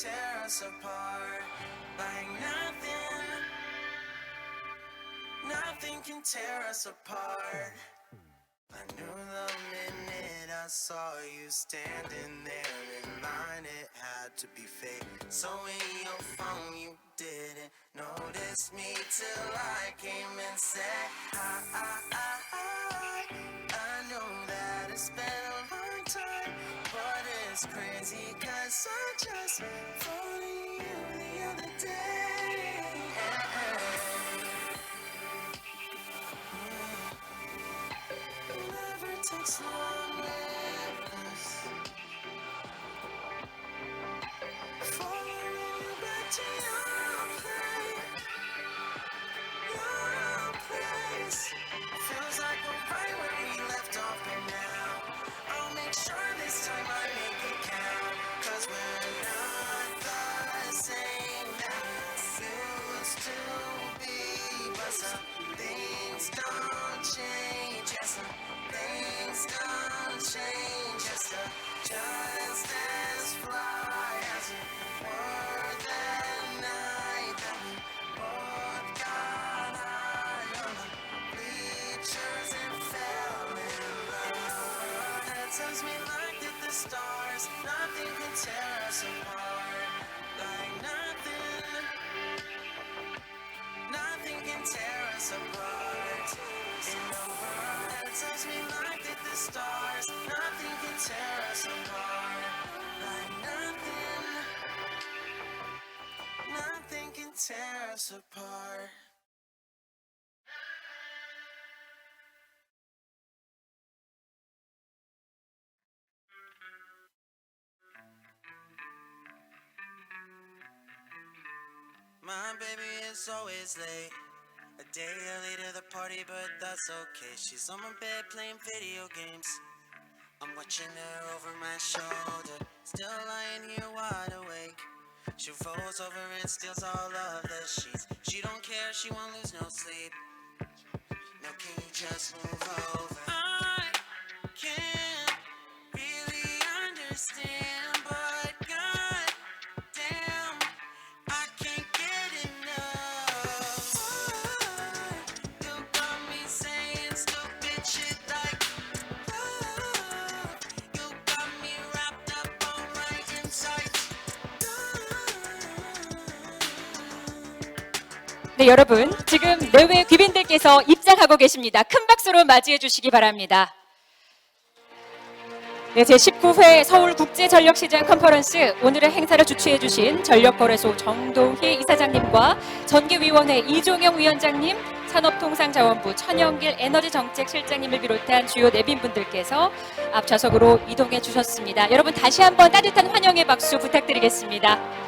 tear us apart like nothing can tear us apart. I knew the minute I saw you standing there in line, it had to be fake. So in your phone you didn't notice me till I came and said I know that it's been a long time, but it's crazy cause I just phoned you the other day. Never takes long with us. Following you back to your place. Feels like we're right where we left off, and now I'll make sure this time I make it count. Cause we're not the same that we used to be. But some things don't change, yes, some things don't change, yes, just as fly as we were that night that we both got high on the bleachers and fell in love. That tells me like that the stars, nothing can tear us apart. Like nothing can tear us apart. In a world that tells me like that the stars, nothing can tear us apart. Like nothing can tear us apart. My baby is always late, a day early to the party, but that's okay. She's on my bed playing video games. I'm watching her over my shoulder, still lying here wide awake. She rolls over and steals all of the sheets. She don't care, she won't lose no sleep. Now can you just move over? I can't really understand, but god damn, I can't get enough. You got me saying stupid shit like love. You got me wrapped up on my insides. 네, 여러분, 지금 내외 귀빈들께서 입장하고 계십니다. 큰 박수로 맞이해 주시기 바랍니다. 네, 제19회 서울국제전력시장 컨퍼런스, 오늘의 행사를 주최해 주신 전력거래소 정동희 이사장님과 전기위원회 이종영 위원장님, 산업통상자원부 천영길 에너지정책실장님을 비롯한 주요 내빈분들께서 앞 좌석으로 이동해 주셨습니다. 여러분 다시 한번 따뜻한 환영의 박수 부탁드리겠습니다.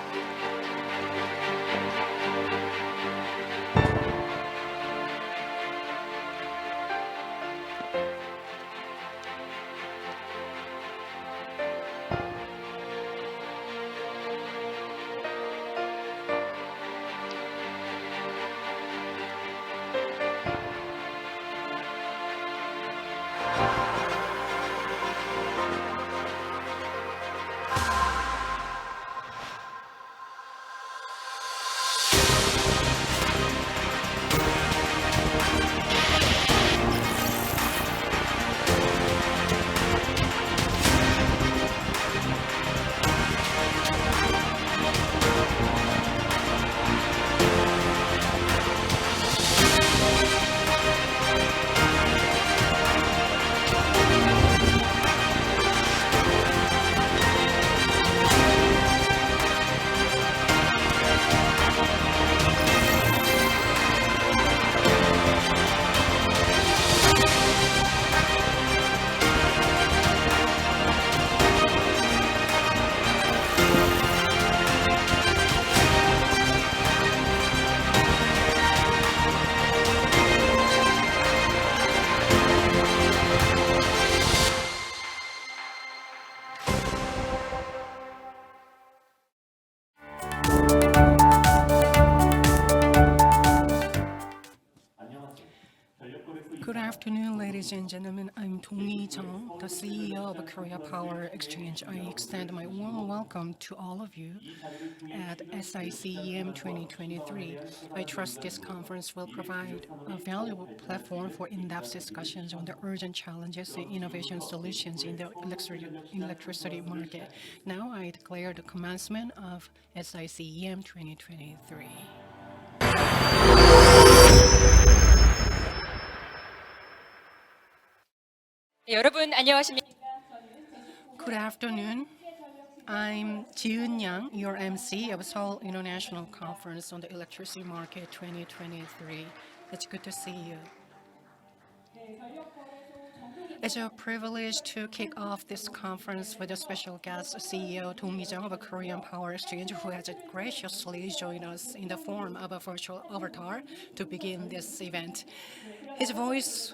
afternoon, ladies and gentlemen. I'm Dong-hee Jung, the CEO of Korea Power Exchange. I extend my warm welcome to all of you at SICEM 2023. I trust this conference will provide a valuable platform for in-depth discussions on the urgent challenges and innovation solutions in the electricity market. Now I declare the commencement of SICEM 2023. 여러분 안녕하십니까? Good afternoon. I'm Jiun Yang, your MC of Seoul International Conference on the Electricity Market 2023. It's good to see you. It's a privilege to kick off this conference with a special guest, CEO Dong-hee Jung of Korean Power Exchange, who has graciously joined us in the form of a virtual avatar to begin this event. His voice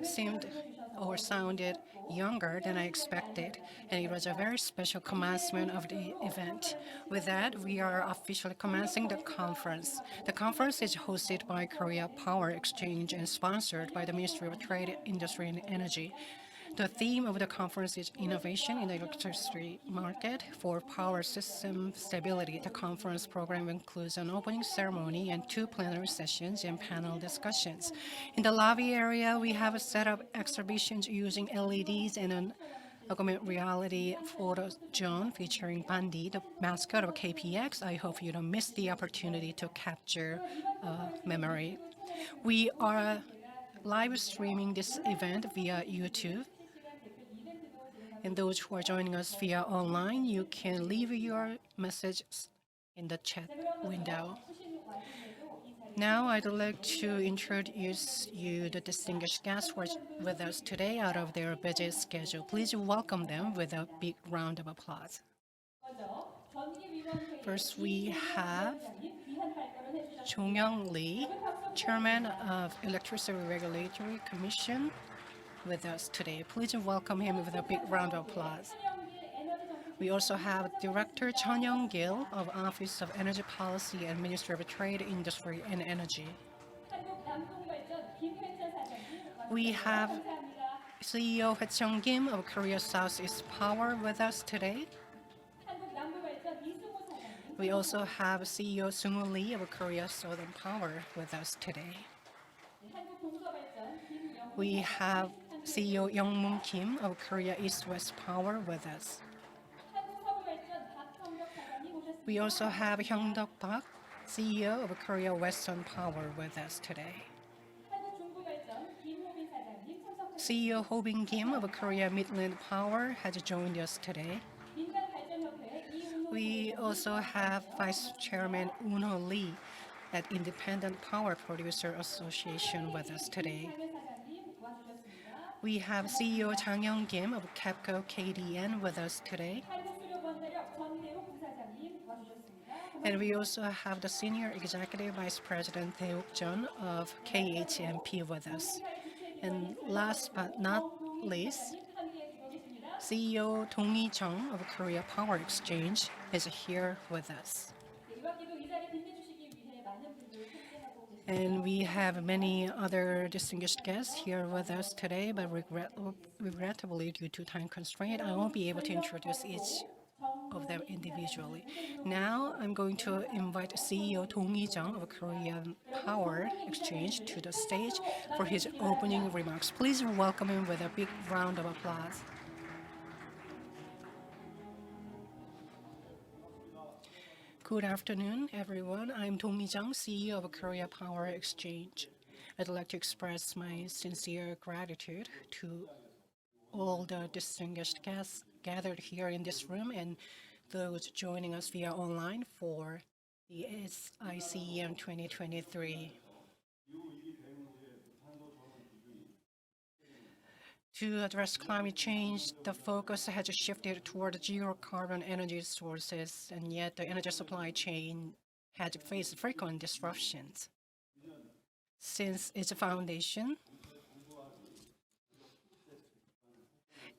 sounded younger than I expected, and it was a very special commencement of the event. With that, we are officially commencing the conference. The conference is hosted by Korea Power Exchange and sponsored by the Ministry of Trade, Industry and Energy. The theme of the conference is Innovation in the Electricity Market for Power System Stability. The conference program includes an opening ceremony and 2 plenary sessions and panel discussions. In the lobby area, we have set up exhibitions using LEDs and an augmented reality photo zone featuring Bandi, the mascot of KPX. I hope you don't miss the opportunity to capture memory. We are live streaming this event via YouTube. And those who are joining us via online, you can leave your messages in the chat window. Now I'd like to introduce you the distinguished guests who are with us today out of their busy schedule. Please welcome them with a big round of applause. First, we have Jong-young Lee, Chairman of Electricity Regulatory Commission, with us today. Please welcome him with a big round of applause. We also have Director Chun Young-gil of Office of Energy Policy and Ministry of Trade, Industry and Energy. We have CEO Hwae-chung Kim of Korea Southeast Power with us today. We also have CEO Sung-woo Lee of Korea Southern Power with us today. We have CEO Young-moon Kim of Korea East-West Power with us. We also have Hyung-deok Park, CEO of Korea Western Power with us today. CEO Ho-bin Kim of Korea Midland Power has joined us today. We also have Vice Chairman Eun-ho Lee at Independent Power Producer Association with us today. We have CEO Jang Young-kim of KEPCO KDN with us today. And we also have the Senior Executive Vice President Tae-wook Jeon of KHMP with us. And last but not least, CEO Dong-hee Jung of Korea Power Exchange is here with us. And we have many other distinguished guests here with us today, but regrettably, due to time constraint, I won't be able to introduce each of them individually. Now, I'm going to invite CEO Dong-hee Jung of Korean Power Exchange to the stage for his opening remarks. Please welcome him with a big round of applause. Good afternoon, everyone. I'm Dong-hee Jung, CEO of Korea Power Exchange. I'd like to express my sincere gratitude to all the distinguished guests gathered here in this room and those joining us via online for the SICEM 2023. To address climate change, the focus has shifted toward zero-carbon energy sources, and yet the energy supply chain has faced frequent disruptions. Since its foundation,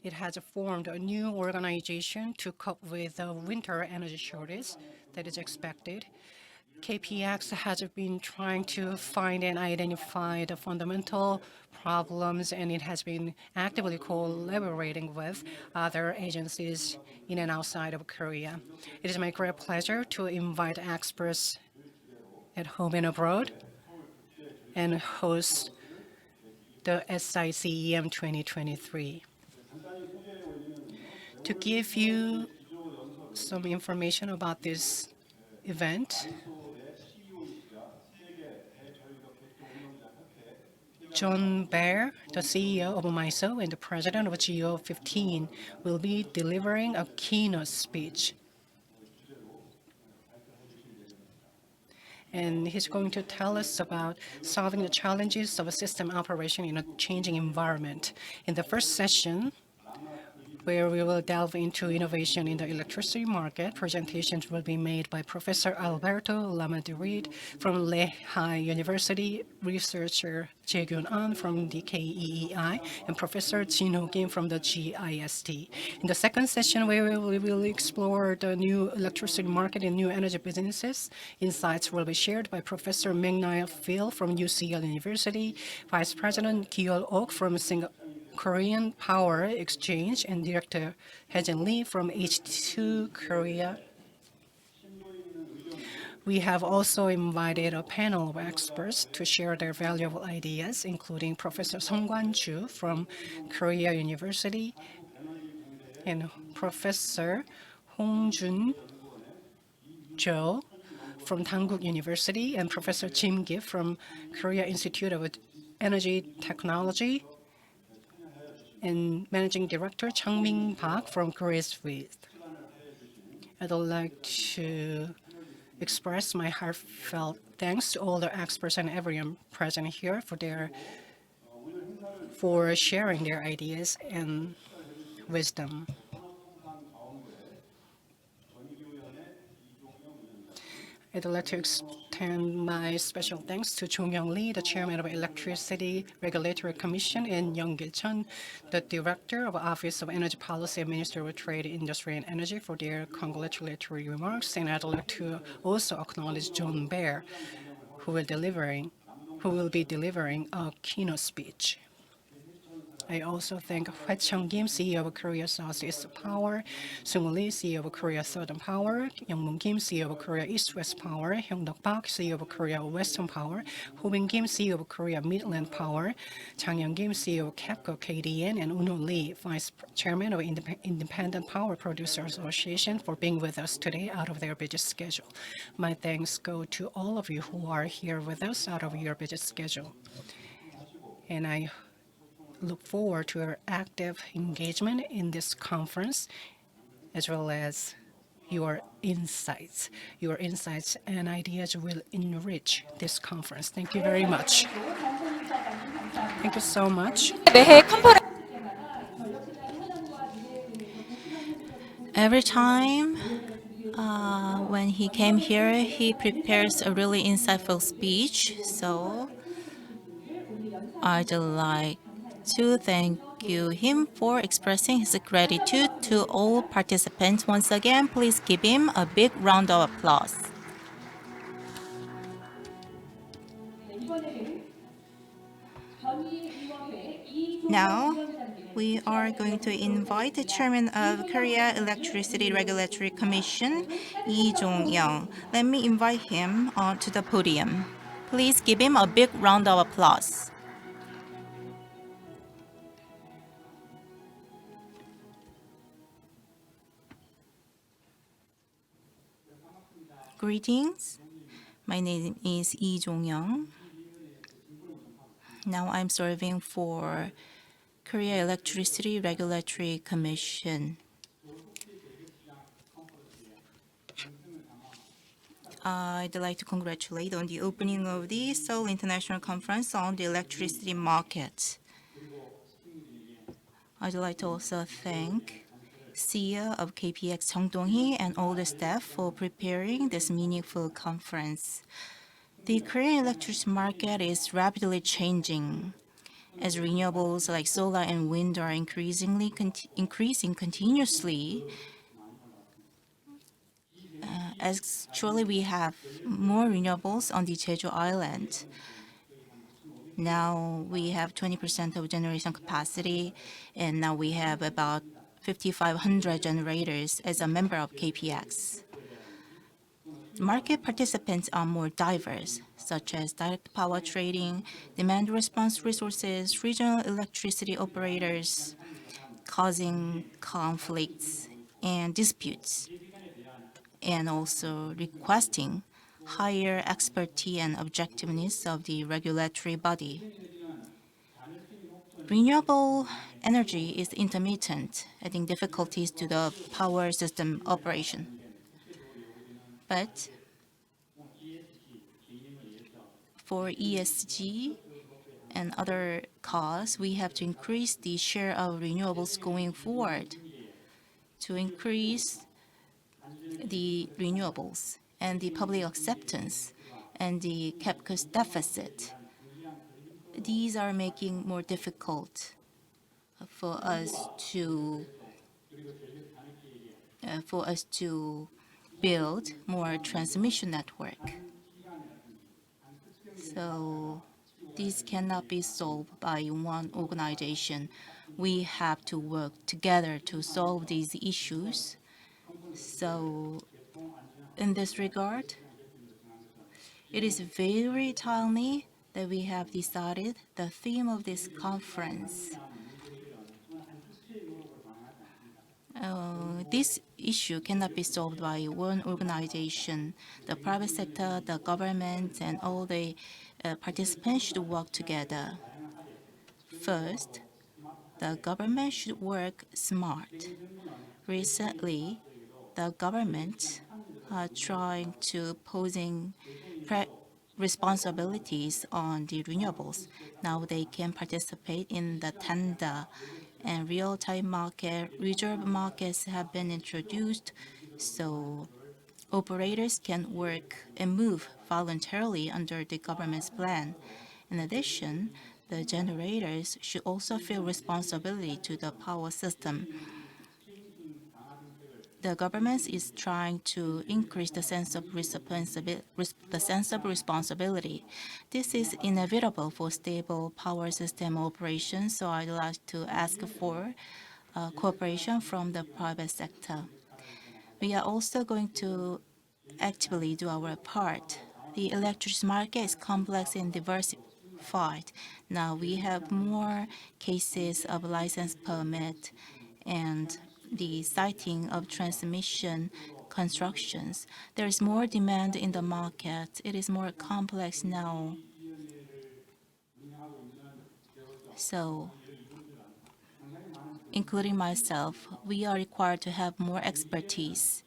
it has formed a new organization to cope with the winter energy shortage that is expected. KPX has been trying to find and identify the fundamental problems, and it has been actively collaborating with other agencies in and outside of Korea. It is my great pleasure to invite experts at home and abroad and host the SICEM 2023. To give you some information about this event, John Baer, the CEO of MISO and the president of GO15, will be delivering a keynote speech. And he's going to tell us about solving the challenges of a system operation in a changing environment. In the first session, where we will delve into innovation in the electricity market, presentations will be made by Professor Alberto Lamadrid from Lehigh University, researcher Jae-gyun An from the KEEI, and Professor Jin Ho Kim from the GIST. In the second session, we will explore the new electricity market and new energy businesses. Insights will be shared by Professor Meng-Nai Phil from UCL University, Vice President Gyul Ok from Korean Power Exchange, and Director Haejin Lee from H2 Korea. We have also invited a panel of experts to share their valuable ideas, including Professor Song Kwan-ju from Korea University and Professor Hong Jun-jo from Dankook University, and Professor Jim Gibb from Korea Institute of Energy Technology, and Managing Director Chang-Min Park from Korea Suisse. I'd like to express my heartfelt thanks to all the experts and everyone present here for sharing their ideas and wisdom. I'd like to extend my special thanks to Jong-young Lee, the chairman of Electricity Regulatory Commission, and Young Gil-chun, the director of Office of Energy Policy and Minister of Trade, Industry, and Energy, for their congratulatory remarks. And I'd like to also acknowledge John Baer, who will be delivering a keynote speech. I also thank Hwee Chung-kim, CEO of Korea Southeast Power, Sung Lee, CEO of Korea Southern Power, Young-moon Kim, CEO of Korea East-West Power, Hyung-Duk Park, CEO of Korea Western Power, Ho-bin Kim, CEO of Korea Midland Power, Chang-young Kim, CEO of KEPCO KDN, and Uno Lee, Vice Chairman of Independent Power Producers Association, for being with us today out of their busy schedule. My thanks go to all of you who are here with us out of your busy schedule. And I look forward to your active engagement in this conference, as well as your insights. Your insights and ideas will enrich this conference. Thank you very much. Thank you so much. 매해 컨퍼런스 Every time when he came here, he prepares a really insightful speech. So I'd like to thank him for expressing his gratitude to all participants. Once again, please give him a big round of applause. Now, we are going to invite the chairman of Korea Electricity Regulatory Commission, Lee Jong-young. Let me invite him to the podium. Please give him a big round of applause. Greetings. My name is Lee Jong-young. Now I'm serving for Korea Electricity Regulatory Commission. I'd like to congratulate on the opening of the Seoul International Conference on the Electricity Market. I'd like to also thank CEO of KPX Jung Dong-hee and all the staff for preparing this meaningful conference. The Korean electricity market is rapidly changing as renewables like solar and wind are increasing continuously. Actually, we have more renewables on the Jeju Island. Now we have 20% of generation capacity, and now we have about 5,500 generators as a member of KPX. Market participants are more diverse, such as direct power trading, demand response resources, regional electricity operators, causing conflicts and disputes, and also requesting higher expertise and objectiveness of the regulatory body. Renewable energy is intermittent, adding difficulties to the power system operation. But for ESG and other cause, we have to increase the share of renewables going forward to increase the renewables and the public acceptance and the CapEx deficit. These are making more difficult for us to build more transmission network. So this cannot be solved by one organization. We have to work together to solve these issues. So in this regard, it is very timely that we have decided the theme of this conference. This issue cannot be solved by one organization. The private sector, the government, and all the participants should work together. First, the government should work smart. Recently, the government are trying to posing responsibilities on the renewables. Now they can participate in the tender, and real-time market, reserve markets have been introduced, so operators can work and move voluntarily under the government's plan. In addition, the generators should also feel responsibility to the power system. The government is trying to increase the sense of responsibility. This is inevitable for stable power system operations, so I'd like to ask for cooperation from the private sector. We are also going to actively do our part. The electricity market is complex and diversified. Now we have more cases of license permit and the siting of transmission constructions. There is more demand in the market. It is more complex now. So, including myself, we are required to have more expertise.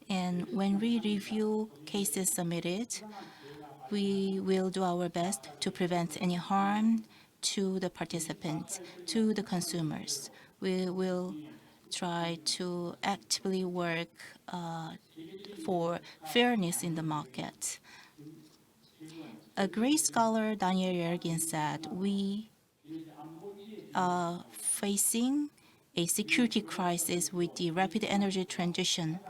And when we review cases submitted, we will do our best to prevent any harm to the participants, to the consumers. We will try to actively work for fairness in the market. A great scholar, Daniel Yergin, said, we are facing a security crisis with the rapid energy transition.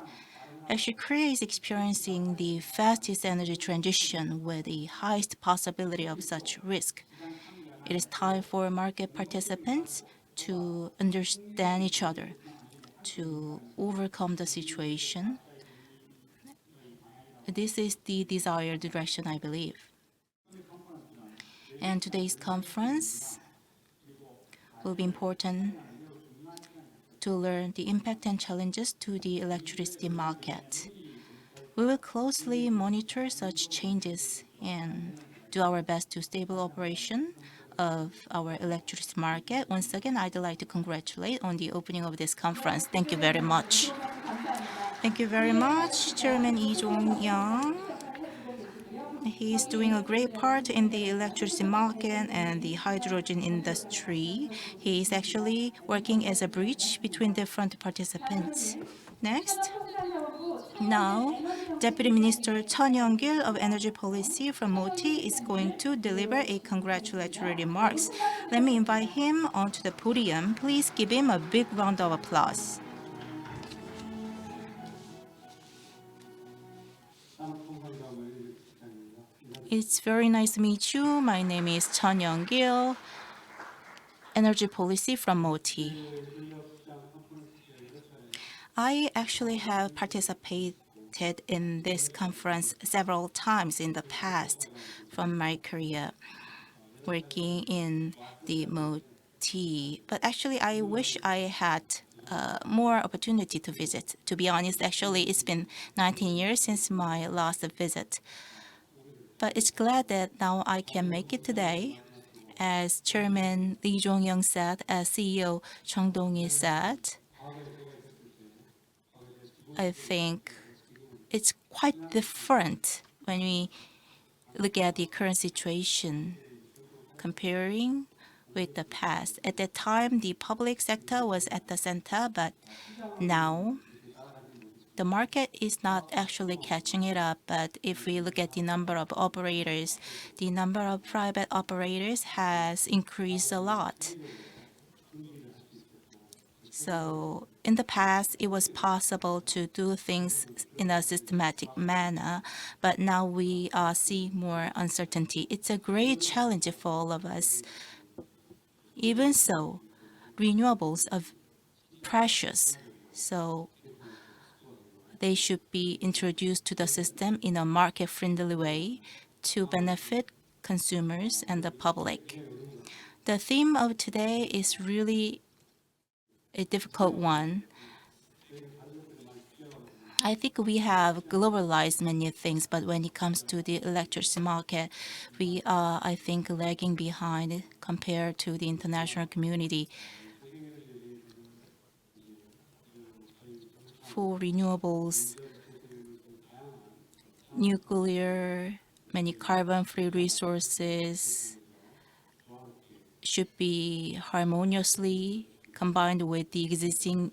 Actually, Korea is experiencing the fastest energy transition with the highest possibility of such risk. It is time for market participants to understand each other, to overcome the situation. This is the desired direction, I believe. And today's conference will be important to learn the impact and challenges to the electricity market. We will closely monitor such changes and do our best to stable operation of our electricity market. Once again, I'd like to congratulate on the opening of this conference. Thank you very much. Thank you very much, Chairman Lee Jong-young. He is doing a great part in the electricity market and the hydrogen industry. He is actually working as a bridge between different participants. Next. Now, Deputy Minister Chun Young-gil of Energy Policy from MOTI is going to deliver a congratulatory remarks. Let me invite him onto the podium. Please give him a big round of applause. It's very nice to meet you. My name is Chun Young-gil, Energy Policy from MOTI. I actually have participated in this conference several times in the past from my career working in the MOTI. But actually, I wish I had more opportunity to visit. To be honest, actually, it's been 19 years since my last visit. But it's glad that now I can make it today. As Chairman Lee Jong-young said, as CEO Chung Dong-hee said, I think it's quite different when we look at the current situation comparing with the past. At that time, the public sector was at the center, but now the market is not actually catching it up. But if we look at the number of operators, the number of private operators has increased a lot. So in the past, it was possible to do things in a systematic manner, but now we see more uncertainty. It's a great challenge for all of us. Even so, renewables are precious, so they should be introduced to the system in a market-friendly way to benefit consumers and the public. The theme of today is really a difficult one. I think we have globalized many things, but when it comes to the electricity market, we are, I think, lagging behind compared to the international community. For renewables, nuclear, many carbon-free resources should be harmoniously combined with the existing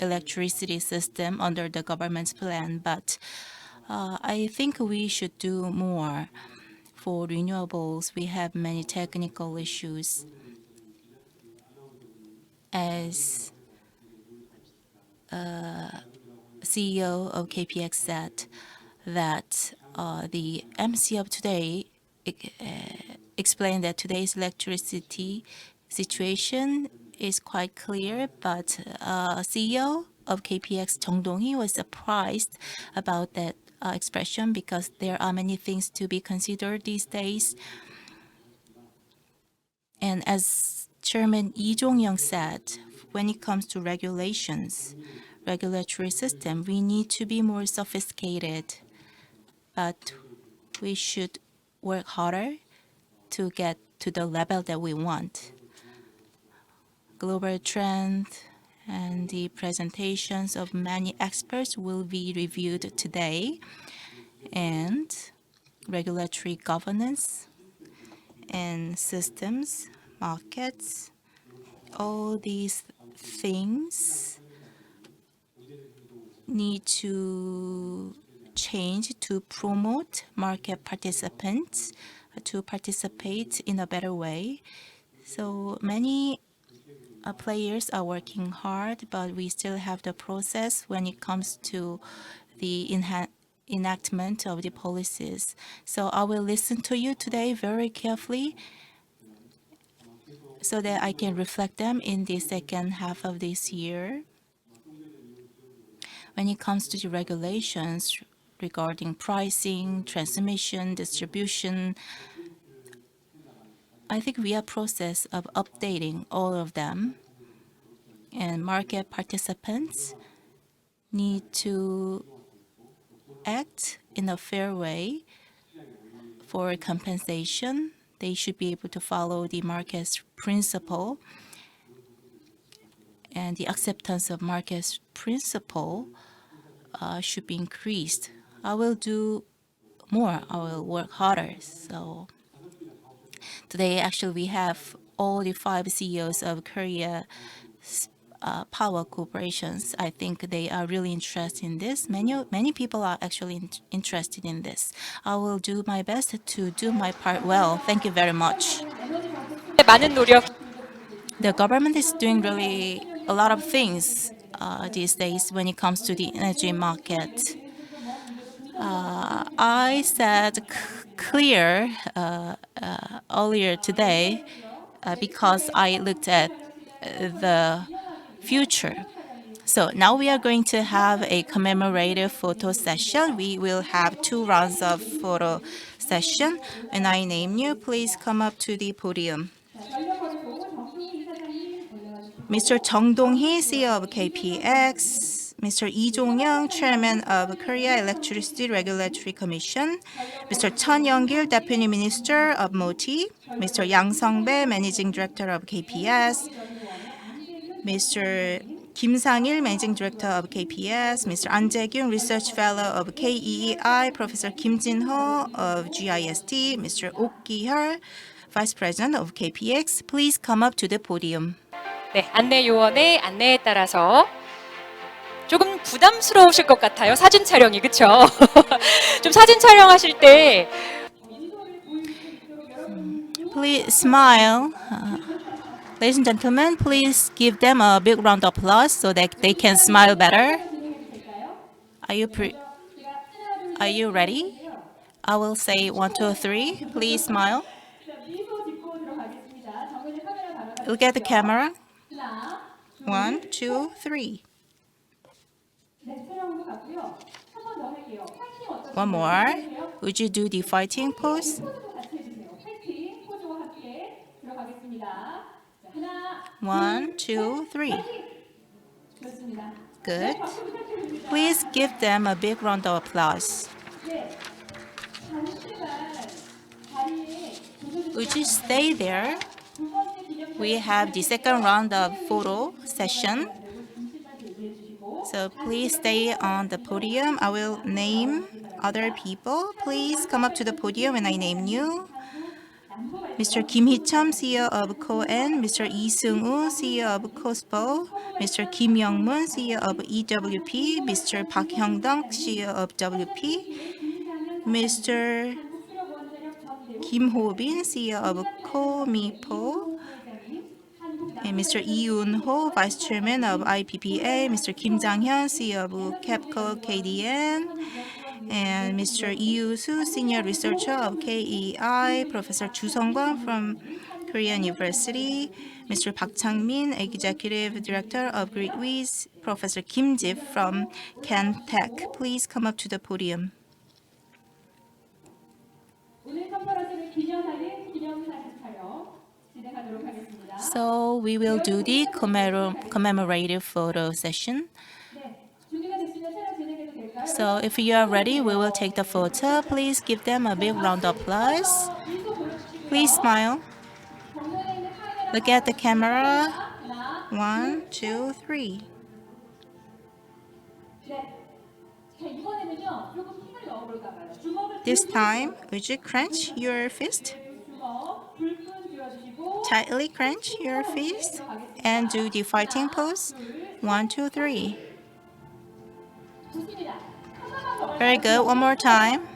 electricity system under the government's plan. But I think we should do more. For renewables, we have many technical issues. As CEO of KPX said, that the MC of today explained that today's electricity situation is quite clear, but CEO of KPX, Chung Dong-hee, was surprised about that expression because there are many things to be considered these days. And as Chairman Lee Jong-young said, when it comes to regulations, regulatory system, we need to be more sophisticated, but we should work harder to get to the level that we want. Global trend and the presentations of many experts will be reviewed today, and regulatory governance and systems, markets, all these things need to change to promote market participants to participate in a better way. So many players are working hard, but we still have the process when it comes to the enactment of the policies. So I will listen to you today very carefully so that I can reflect them in the second half of this year. When it comes to the regulations regarding pricing, transmission, distribution, I think we are in process of updating all of them, and market participants need to act in a fair way for compensation. They should be able to follow the market's principle, and the acceptance of market's principle should be increased. I will do more. I will work harder. So today, actually, we have all the 5 CEOs of Korea power corporations. I think they are really interested in this. Many people are actually interested in this. I will do my best to do my part well. Thank you very much. 많은 노력 The government is doing really a lot of things these days when it comes to the energy market. I said clear earlier today because I looked at the future. So now we are going to have a commemorative photo session. We will have 2 rounds of photo session. When I name you, please come up to the podium. Mr. Jung Dong-hee, CEO of KPX, Mr. Lee Jong-young, Chairman of Korea Electricity Regulatory Commission, Mr. Chun Young-gil, Deputy Minister of MOTI, Mr. Yang Sung-bae, Managing Director of KPS, Mr. Kim Sang-il, Managing Director of KPS, Mr. An Jae-kyung, Research Fellow of KEEI, Professor Kim Jin-ho of GIST, Mr. Ok Ki-hyul, Vice President of KPX. Please come up to the podium. 네, 안내 요원의 안내에 따라서 조금 부담스러우실 것 같아요. 사진 촬영이, 그렇죠? 좀 사진 촬영하실 때 Please smile. Ladies and gentlemen, please give them a big round of applause so that they can smile better. Are you ready? I will say 1, 2, 3. Please smile. Look at the camera. 1, 2, 3. One more. Would you do the fighting pose? 1, 2, 3. Good. Please give them a big round of applause. Would you stay there? We have the second round of photo session. So please stay on the podium. I will name other people. Please come up to the podium when I name you. Mr. Kim Hee-chum, CEO of KON, Mr. Lee Seung-woo, CEO of KOSPO, Mr. Kim Young-moon, CEO of EWP, Mr. Park Hyung-dong, CEO of WP, Mr. Kim Ho-bin, CEO of Komipo, and Mr. Lee Yoon-ho, Vice Chairman of IPPA, Mr. Kim Jang-hyun, CEO of KEPCO KDN, and Mr. Lee Yoo-soo, Senior Researcher of KEI, Professor Chu Sung-kwang from Korean University, Mr. Park Chang-min, Executive Director of GRIDWIZ, Professor Kim Jip from Can-Tech. Please come up to the podium. So we will do the commemorative photo session. So if you are ready, we will take the photo. Please give them a big round of applause. Please smile. Look at the camera. 1, 2, 3. This time, would you clench your fist? Tightly clench your fist and do the fighting pose. 1, 2, 3. Very good. One more time.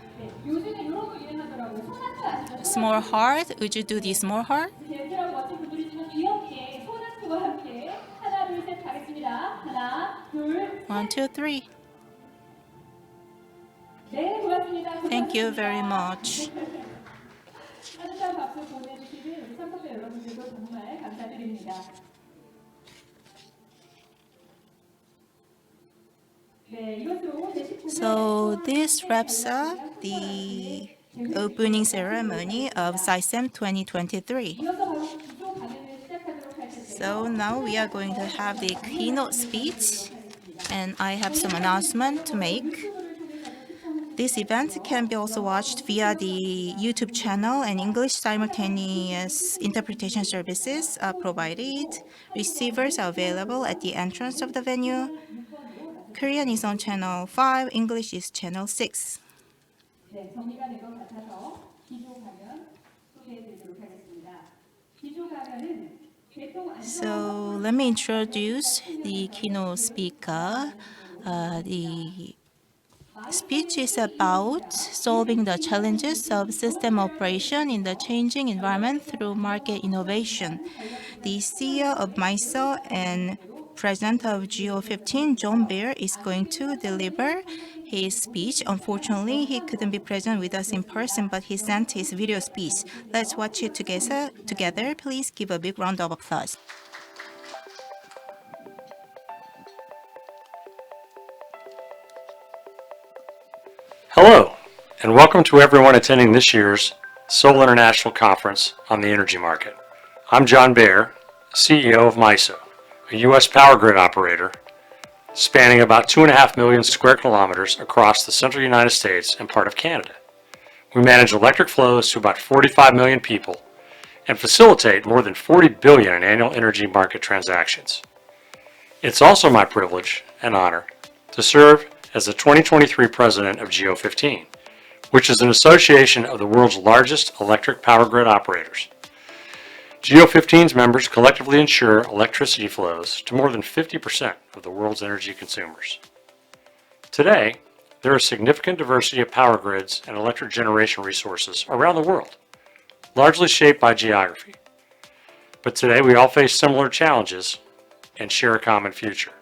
Small heart. Would you do the small heart? 1, 2, 3. Thank you very much. So this wraps up the opening ceremony of SciSem 2023. So now we are going to have the keynote speech, and I have some announcement to make. This event can be also watched via the YouTube channel, and English simultaneous interpretation services are provided. Receivers are available at the entrance of the venue. Korean is on channel 5, English is channel 6. So let me introduce the keynote speaker. The speech is about solving the challenges of system operation in the changing environment through market innovation. The CEO of MISO and President of GO15, John Beer, is going to deliver his speech. Unfortunately, he couldn't be present with us in person, but he sent his video speech. Let's watch it together. Please give a big round of applause. Hello, and welcome to everyone attending this year's Seoul International Conference on the Energy Market. I'm John Baer, CEO of MISO, a U.S. power grid operator spanning about 2.5 million square kilometers across the central United States and part of Canada. We manage electric flows to about 45 million people and facilitate more than 40 billion in annual energy market transactions. It's also my privilege and honor to serve as the 2023 president of GEO15, which is an association of the world's largest electric power grid operators. GEO15's members collectively ensure electricity flows to more than 50% of the world's energy consumers. Today, there is significant diversity of power grids and electric generation resources around the world, largely shaped by geography. But today we all face similar challenges and share a common future.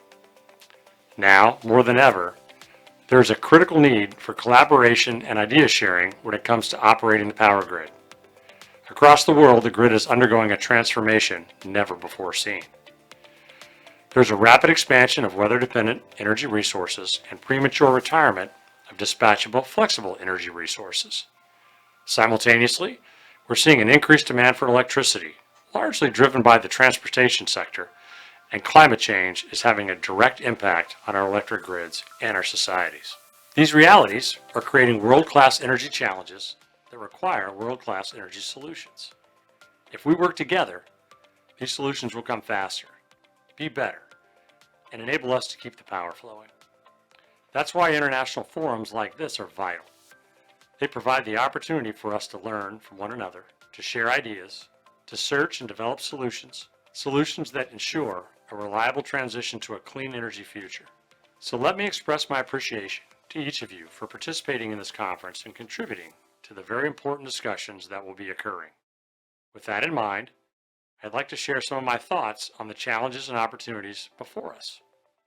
Now, more than ever, there is a critical need for collaboration and idea sharing when it comes to operating the power grid. Across the world, the grid is undergoing a transformation never before seen. There's a rapid expansion of weather-dependent energy resources and premature retirement of dispatchable, flexible energy resources. Simultaneously, we're seeing an increased demand for electricity, largely driven by the transportation sector, and climate change is having a direct impact on our electric grids and our societies. These realities are creating world-class energy challenges that require world-class energy solutions. If we work together, these solutions will come faster, be better, and enable us to keep the power flowing. That's why international forums like this are vital. They provide the opportunity for us to learn from one another, to share ideas, to search and develop solutions that ensure a reliable transition to a clean energy future. So let me express my appreciation to each of you for participating in this conference and contributing to the very important discussions that will be occurring. With that in mind, I'd like to share some of my thoughts on the challenges and opportunities before us.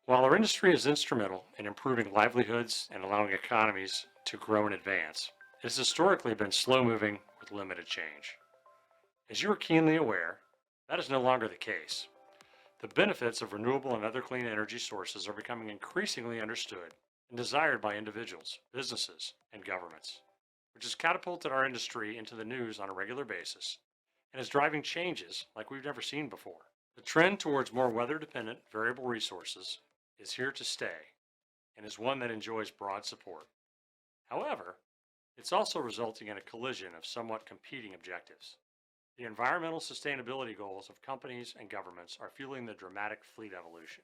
While our industry is instrumental in improving livelihoods and allowing economies to grow and advance, it has historically been slow-moving with limited change. As you are keenly aware, that is no longer the case. The benefits of renewable and other clean energy sources are becoming increasingly understood and desired by individuals, businesses, and governments, which has catapulted our industry into the news on a regular basis and is driving changes like we've never seen before. The trend towards more weather-dependent variable resources is here to stay and is one that enjoys broad support. However, it's also resulting in a collision of somewhat competing objectives. The environmental sustainability goals of companies and governments are fueling the dramatic fleet evolution.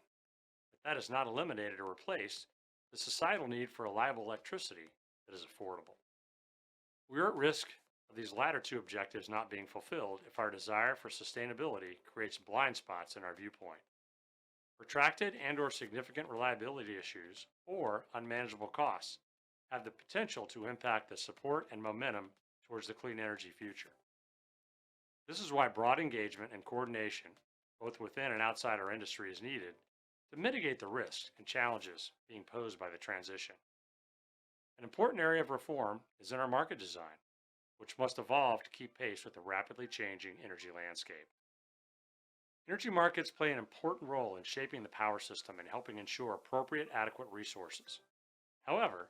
But that has not eliminated or replaced the societal need for reliable electricity that is affordable. We are at risk of these latter two objectives not being fulfilled if our desire for sustainability creates blind spots in our viewpoint. Protracted and/or significant reliability issues or unmanageable costs have the potential to impact the support and momentum towards the clean energy future. This is why broad engagement and coordination, both within and outside our industry, is needed to mitigate the risks and challenges being posed by the transition. An important area of reform is in our market design, which must evolve to keep pace with the rapidly changing energy landscape. Energy markets play an important role in shaping the power system and helping ensure appropriate, adequate resources. However,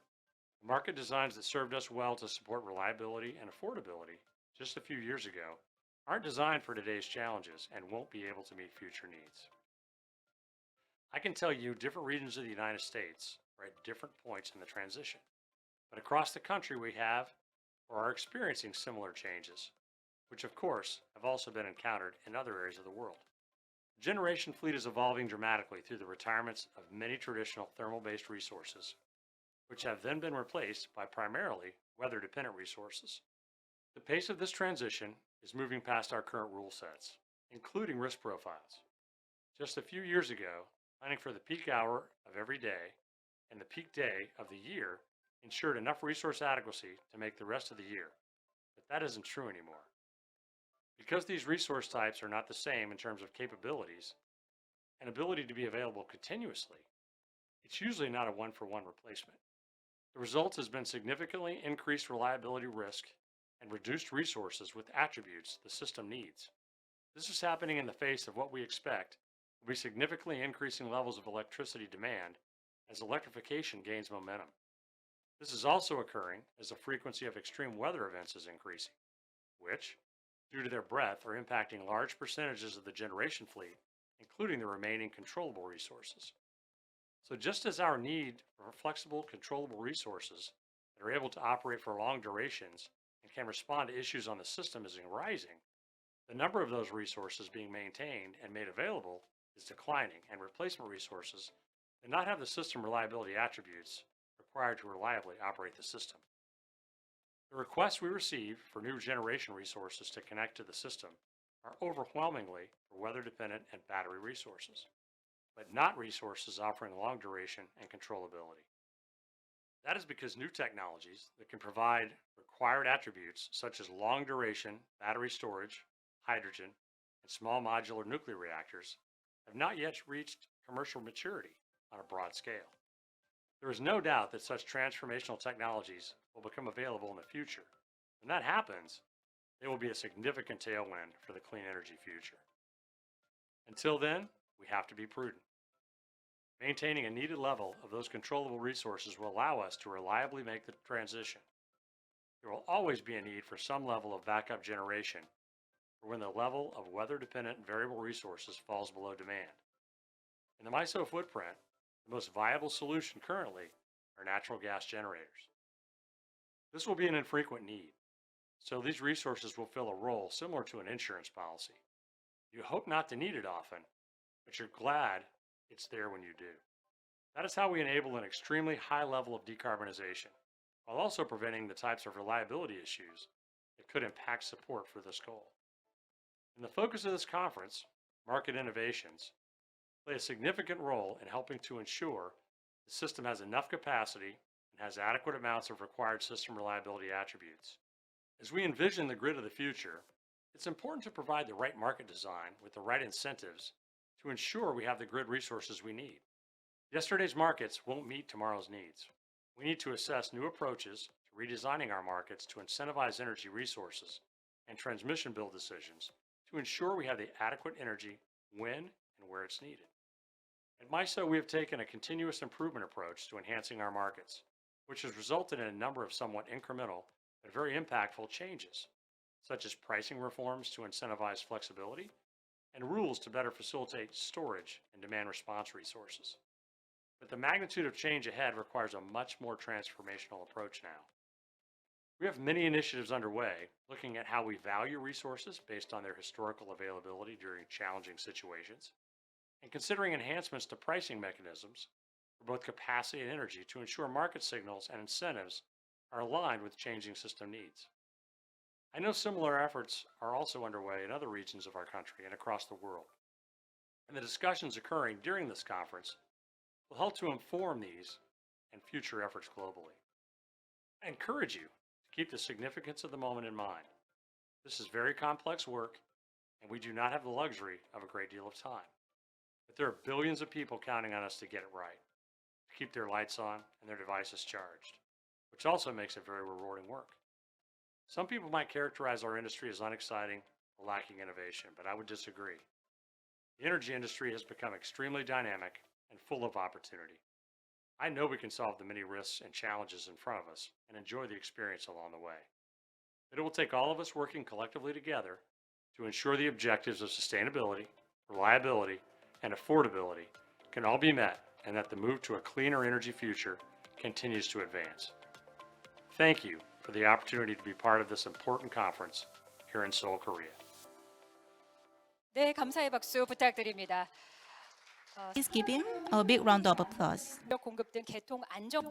the market designs that served us well to support reliability and affordability just a few years ago aren't designed for today's challenges and won't be able to meet future needs. I can tell you different regions of the United States are at different points in the transition, but across the country we have or are experiencing similar changes, which of course have also been encountered in other areas of the world. The generation fleet is evolving dramatically through the retirements of many traditional thermal-based resources, which have then been replaced by primarily weather-dependent resources. The pace of this transition is moving past our current rule sets, including risk profiles. Just a few years ago, planning for the peak hour of every day and the peak day of the year ensured enough resource adequacy to make the rest of the year, but that isn't true anymore. Because these resource types are not the same in terms of capabilities and ability to be available continuously, it's usually not a one-for-one replacement. The result has been significantly increased reliability risk and reduced resources with attributes the system needs. This is happening in the face of what we expect will be significantly increasing levels of electricity demand as electrification gains momentum. This is also occurring as the frequency of extreme weather events is increasing, which, due to their breadth, are impacting large percentages of the generation fleet, including the remaining controllable resources. So just as our need for flexible, controllable resources that are able to operate for long durations and can respond to issues on the system is rising, the number of those resources being maintained and made available is declining, and replacement resources do not have the system reliability attributes required to reliably operate the system. The requests we receive for new generation resources to connect to the system are overwhelmingly for weather-dependent and battery resources, but not resources offering long duration and controllability. That is because new technologies that can provide required attributes such as long duration battery storage, hydrogen, and small modular nuclear reactors have not yet reached commercial maturity on a broad scale. There is no doubt that such transformational technologies will become available in the future. When that happens, they will be a significant tailwind for the clean energy future. Until then, we have to be prudent. Maintaining a needed level of those controllable resources will allow us to reliably make the transition. There will always be a need for some level of backup generation for when the level of weather-dependent variable resources falls below demand. In the MISO footprint, the most viable solution currently are natural gas generators. This will be an infrequent need, so these resources will fill a role similar to an insurance policy. You hope not to need it often, but you're glad it's there when you do. That is how we enable an extremely high level of decarbonization, while also preventing the types of reliability issues that could impact support for this goal. In the focus of this conference, market innovations play a significant role in helping to ensure the system has enough capacity and has adequate amounts of required system reliability attributes. As we envision the grid of the future, it's important to provide the right market design with the right incentives to ensure we have the grid resources we need. Yesterday's markets won't meet tomorrow's needs. We need to assess new approaches to redesigning our markets to incentivize energy resources and transmission build decisions to ensure we have the adequate energy when and where it's needed. At MISO, we have taken a continuous improvement approach to enhancing our markets, which has resulted in a number of somewhat incremental but very impactful changes, such as pricing reforms to incentivize flexibility and rules to better facilitate storage and demand response resources. But the magnitude of change ahead requires a much more transformational approach now. We have many initiatives underway looking at how we value resources based on their historical availability during challenging situations, and considering enhancements to pricing mechanisms for both capacity and energy to ensure market signals and incentives are aligned with changing system needs. I know similar efforts are also underway in other regions of our country and across the world, and the discussions occurring during this conference will help to inform these and future efforts globally. I encourage you to keep the significance of the moment in mind. This is very complex work, and we do not have the luxury of a great deal of time. But there are billions of people counting on us to get it right, to keep their lights on and their devices charged, which also makes it very rewarding work. Some people might characterize our industry as unexciting or lacking innovation, but I would disagree. The energy industry has become extremely dynamic and full of opportunity. I know we can solve the many risks and challenges in front of us and enjoy the experience along the way. But it will take all of us working collectively together to ensure the objectives of sustainability, reliability, and affordability can all be met, and that the move to a cleaner energy future continues to advance. Thank you for the opportunity to be part of this important conference here in Seoul, Korea. 네, 감사의 박수 부탁드립니다. Please give him a big round of applause. 전력 공급 등 개통 안정.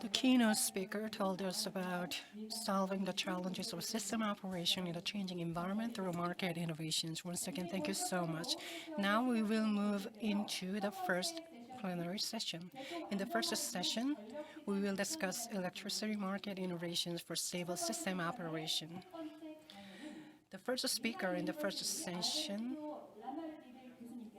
The keynote speaker told us about solving the challenges of system operation in a changing environment through market innovations. Once again, thank you so much. Now we will move into the first plenary session. In the first session, we will discuss electricity market innovations for stable system operation. The first speaker in the first session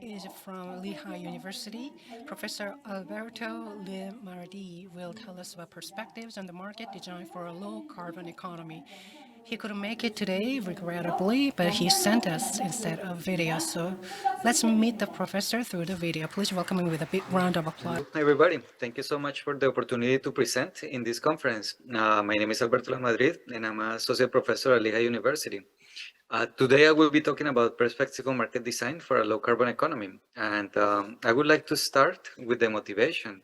is from Lehigh University. Professor Alberto Limardi will tell us about perspectives on the market design for a low-carbon economy. He couldn't make it today, regrettably, but he sent us instead a video. So let's meet the professor through the video. Please welcome him with a big round of applause. Hi, everybody. Thank you so much for the opportunity to present in this conference. My name is Alberto Madrid, and I'm an associate professor at Lehigh University. Today, I will be talking about perspective on market design for a low-carbon economy. And I would like to start with the motivation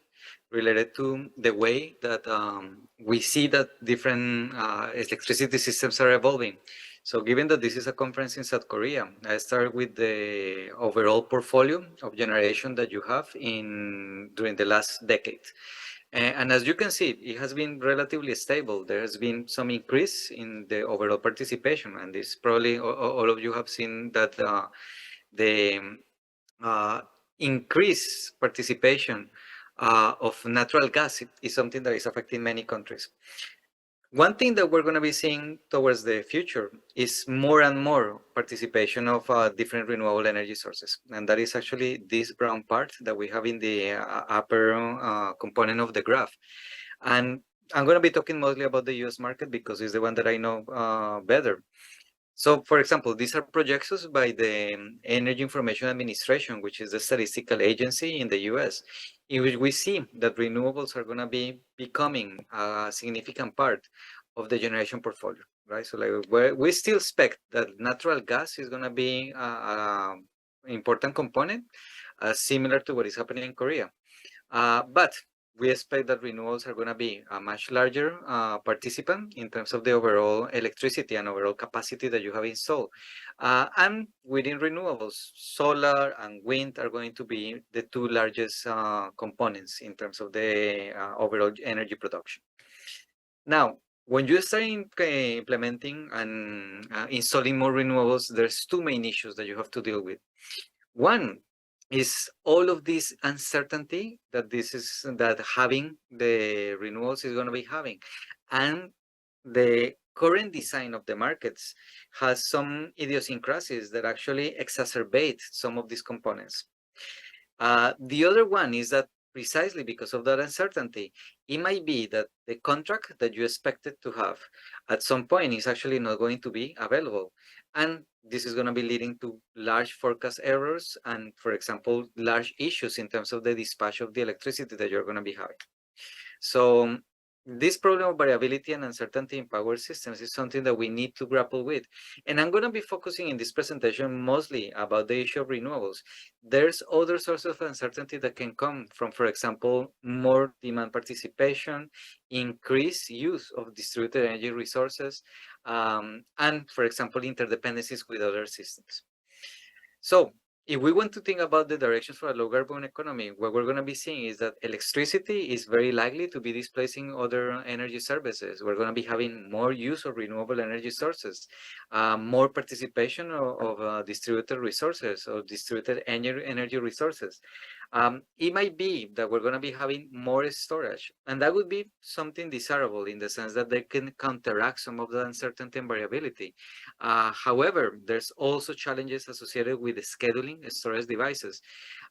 related to the way that we see that different electricity systems are evolving. So given that this is a conference in South Korea, I start with the overall portfolio of generation that you have during the last decade. And as you can see, it has been relatively stable. There has been some increase in the overall participation, and this probably all of you have seen that the increased participation of natural gas is something that is affecting many countries. One thing that we're going to be seeing towards the future is more and more participation of different renewable energy sources. And that is actually this brown part that we have in the upper component of the graph. And I'm going to be talking mostly about the US market because it's the one that I know better. So, for example, these are projections by the Energy Information Administration, which is the statistical agency in the US, in which we see that renewables are going to be becoming a significant part of the generation portfolio, right? So, like, we still expect that natural gas is going to be an important component, similar to what is happening in Korea. But we expect that renewables are going to be a much larger participant in terms of the overall electricity and overall capacity that you have installed. And within renewables, solar and wind are going to be the two largest components in terms of the overall energy production. Now, when you start implementing and installing more renewables, there's two main issues that you have to deal with. One is all of this uncertainty that having the renewables is going to be having, and the current design of the markets has some idiosyncrasies that actually exacerbate some of these components. The other one is that precisely because of that uncertainty, it might be that the contract that you expected to have at some point is actually not going to be available. And this is going to be leading to large forecast errors and, for example, large issues in terms of the dispatch of the electricity that you're going to be having. So this problem of variability and uncertainty in power systems is something that we need to grapple with. And I'm going to be focusing in this presentation mostly about the issue of renewables. There's other sources of uncertainty that can come from, for example, more demand participation, increased use of distributed energy resources, and, for example, interdependencies with other systems. So if we want to think about the directions for a low carbon economy, what we're going to be seeing is that electricity is very likely to be displacing other energy services. We're going to be having more use of renewable energy sources, more participation of distributed resources or distributed energy resources. It might be that we're going to be having more storage, and that would be something desirable in the sense that they can counteract some of the uncertainty and variability. However, there's also challenges associated with the scheduling storage devices.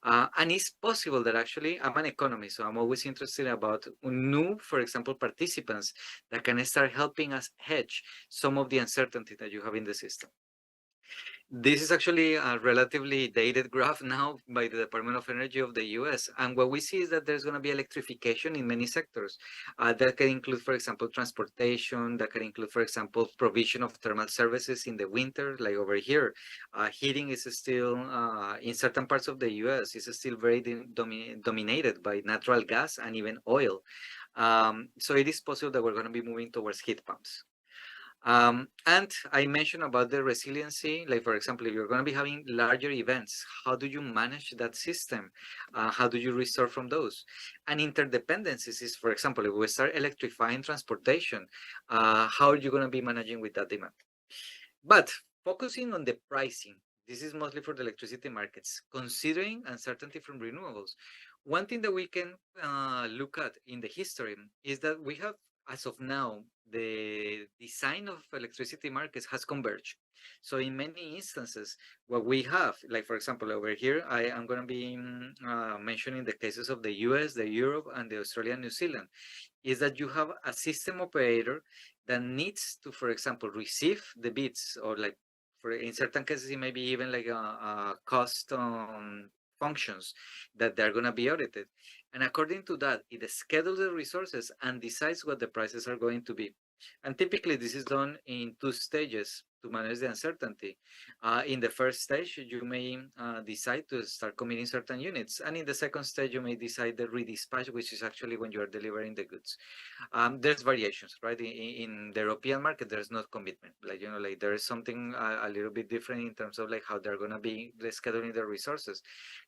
And it's possible that actually I'm an economist, so I'm always interested about new, for example, participants that can start helping us hedge some of the uncertainty that you have in the system. This is actually a relatively dated graph now by the Department of Energy of the US. And what we see is that there's going to be electrification in many sectors. That can include, for example, transportation, that can include, for example, provision of thermal services in the winter, like over here. Heating is still, in certain parts of the US, is still very dominated by natural gas and even oil. So it is possible that we're going to be moving towards heat pumps. And I mentioned about the resiliency, like, for example, if you're going to be having larger events, how do you manage that system? How do you restore from those? And interdependencies is, for example, if we start electrifying transportation, how are you going to be managing with that demand? But focusing on the pricing, this is mostly for the electricity markets, considering uncertainty from renewables. One thing that we can look at in the history is that we have as of now, the design of electricity markets has converged. So in many instances, what we have, like for example, over here, I am going to be mentioning the cases of the US, the Europe, and the Australia, New Zealand, is that you have a system operator that needs to, for example, receive the bids, or like for in certain cases, it may be even like a cost functions that they're going to be audited. And according to that, it schedules the resources and decides what the prices are going to be. And typically this is done in two stages to manage the uncertainty. In the first stage, you may decide to start committing certain units. And in the second stage, you may decide the redispatch, which is actually when you are delivering the goods. There's variations, right? In the European market, there's no commitment. Like, you know, like there is something a little bit different in terms of like how they're going to be scheduling their resources.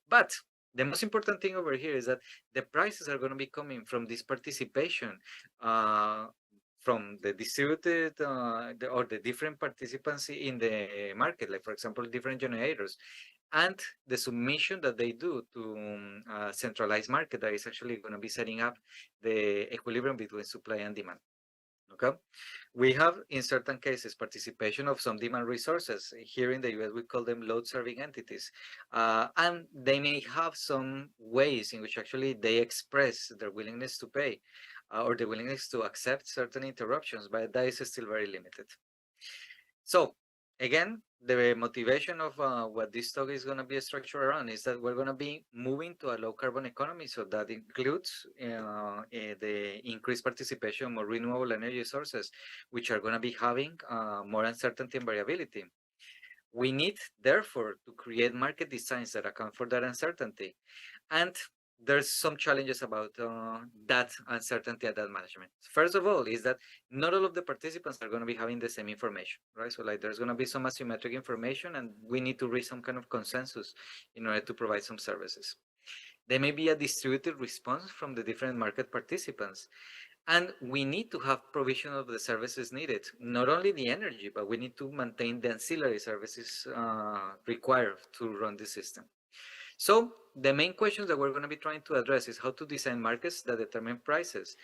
But the most important thing over here is that the prices are going to be coming from this participation from the distributed or the different participants in the market, like for example, different generators, and the submission that they do to a centralized market that is actually going to be setting up the equilibrium between supply and demand. Okay, we have in certain cases participation of some demand resources. Here in the US, we call them load serving entities, and they may have some ways in which actually they express their willingness to pay or the willingness to accept certain interruptions, but that is still very limited. So again, the motivation of what this talk is going to be structured around is that we're going to be moving to a low carbon economy. So that includes the increased participation of renewable energy sources, which are going to be having more uncertainty and variability. We need, therefore, to create market designs that account for that uncertainty. And there's some challenges about that uncertainty and that management. First of all, is that not all of the participants are going to be having the same information, right? So like there's going to be some asymmetric information, and we need to reach some kind of consensus in order to provide some services. There may be a distributed response from the different market participants. And we need to have provision of the services needed, not only the energy, but we need to maintain the ancillary services required to run the system. So the main questions that we're going to be trying to address is how to design markets that determine prices,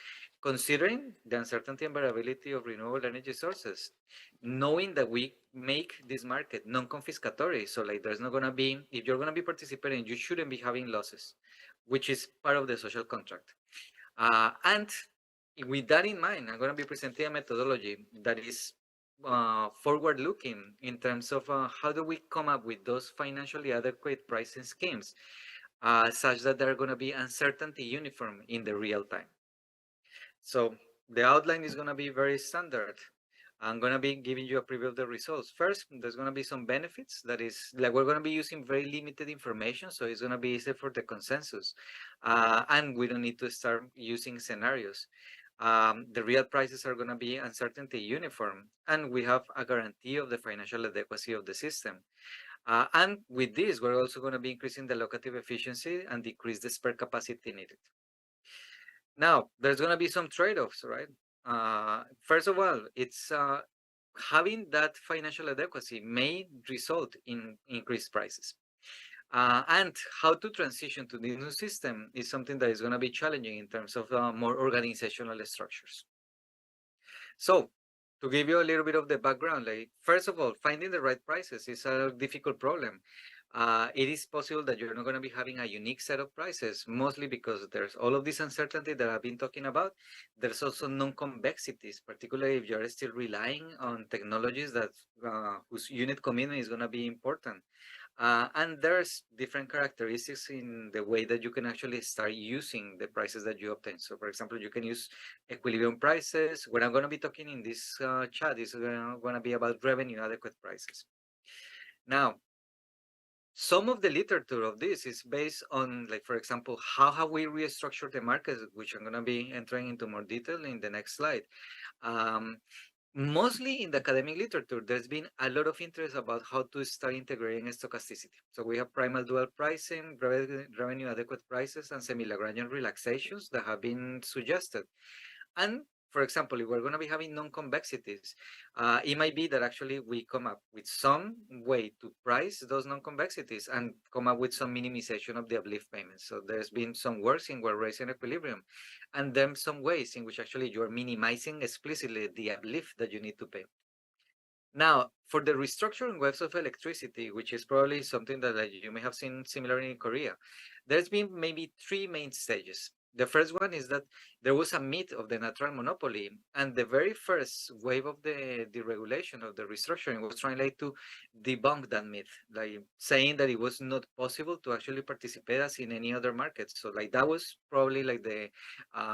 considering the uncertainty and variability of renewable energy sources, knowing that we make this market non-confiscatory. So like there's not going to be, if you're going to be participating, you shouldn't be having losses, which is part of the social contract. And with that in mind, I'm going to be presenting a methodology that is forward-looking in terms of how do we come up with those financially adequate pricing schemes such that they're going to be uncertainty uniform in the real time. So the outline is going to be very standard. I'm going to be giving you a preview of the results. First, there's going to be some benefits. That is, like we're going to be using very limited information, so it's going to be easy for the consensus. And we don't need to start using scenarios. The real prices are going to be uncertainty uniform, and we have a guarantee of the financial adequacy of the system. And with this, we're also going to be increasing the locative efficiency and decrease the spare capacity needed. Now, there's going to be some trade-offs, right? First of all, it's having that financial adequacy may result in increased prices. And how to transition to this new system is something that is going to be challenging in terms of more organizational structures. So to give you a little bit of the background, like first of all, finding the right prices is a difficult problem. It is possible that you're not going to be having a unique set of prices, mostly because there's all of this uncertainty that I've been talking about. There's also non-convexities, particularly if you're still relying on technologies that whose unit commitment is going to be important. And there's different characteristics in the way that you can actually start using the prices that you obtain. So for example, you can use equilibrium prices. What I'm going to be talking in this chat is going to be about revenue adequate prices. Now, some of the literature of this is based on, like, for example, how have we restructured the markets, which I'm going to be entering into more detail in the next slide. Mostly in the academic literature, there's been a lot of interest about how to start integrating stochasticity. So we have primal dual pricing, revenue adequate prices, and semi-Lagrangian relaxations that have been suggested. And for example, if we're going to be having non-convexities, it might be that actually we come up with some way to price those non-convexities and come up with some minimization of the uplift payments. So there's been some works in we're raising equilibrium, and then some ways in which actually you're minimizing explicitly the uplift that you need to pay. Now, for the restructuring waves of electricity, which is probably something that you may have seen similarly in Korea, there's been maybe three main stages. The first one is that there was a myth of the natural monopoly, and the very first wave of the deregulation of the restructuring was trying like to debunk that myth, like saying that it was not possible to actually participate as in any other market. So like that was probably like the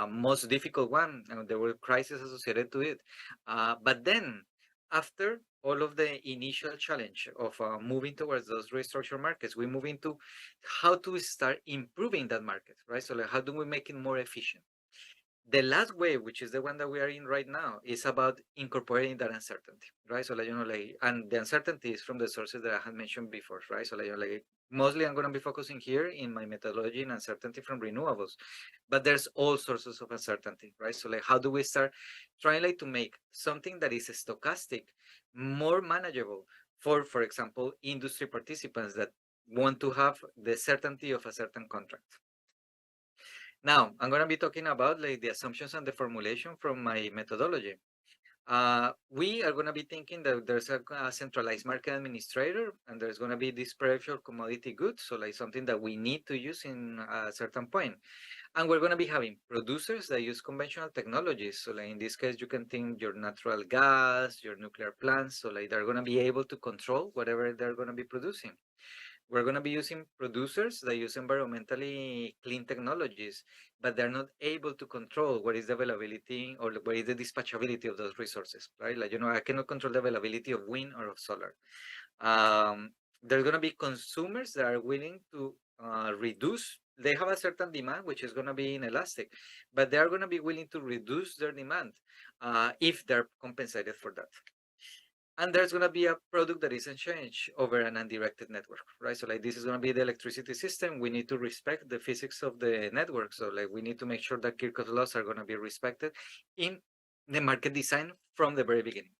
most difficult one, and there were crises associated to it. But then after all of the initial challenge of moving towards those restructured markets, we move into how to start improving that market, right? So like, how do we make it more efficient? The last wave, which is the one that we are in right now, is about incorporating that uncertainty, right? So like, and the uncertainty is from the sources that I had mentioned before, right? So like mostly I'm going to be focusing here in my methodology in uncertainty from renewables, but there's all sources of uncertainty, right? So like, how do we start trying like to make something that is stochastic more manageable for example, industry participants that want to have the certainty of a certain contract? Now, I'm going to be talking about like the assumptions and the formulation from my methodology. We are going to be thinking that there's a centralized market administrator, and there's going to be this perishable commodity goods, so like something that we need to use in a certain point. And we're going to be having producers that use conventional technologies. So like in this case, you can think your natural gas, your nuclear plants. So like they're going to be able to control whatever they're going to be producing. We're going to be using producers that use environmentally clean technologies, but they're not able to control what is the availability or what is the dispatchability of those resources, right? Like, I cannot control the availability of wind or of solar. There's going to be consumers that are willing to reduce. They have a certain demand, which is going to be inelastic, but they are going to be willing to reduce their demand if they're compensated for that. And there's going to be a product that isn't changed over an undirected network, right? So like this is going to be the electricity system. We need to respect the physics of the network. So like we need to make sure that Kirchhoff's laws are going to be respected in the market design from the very beginning.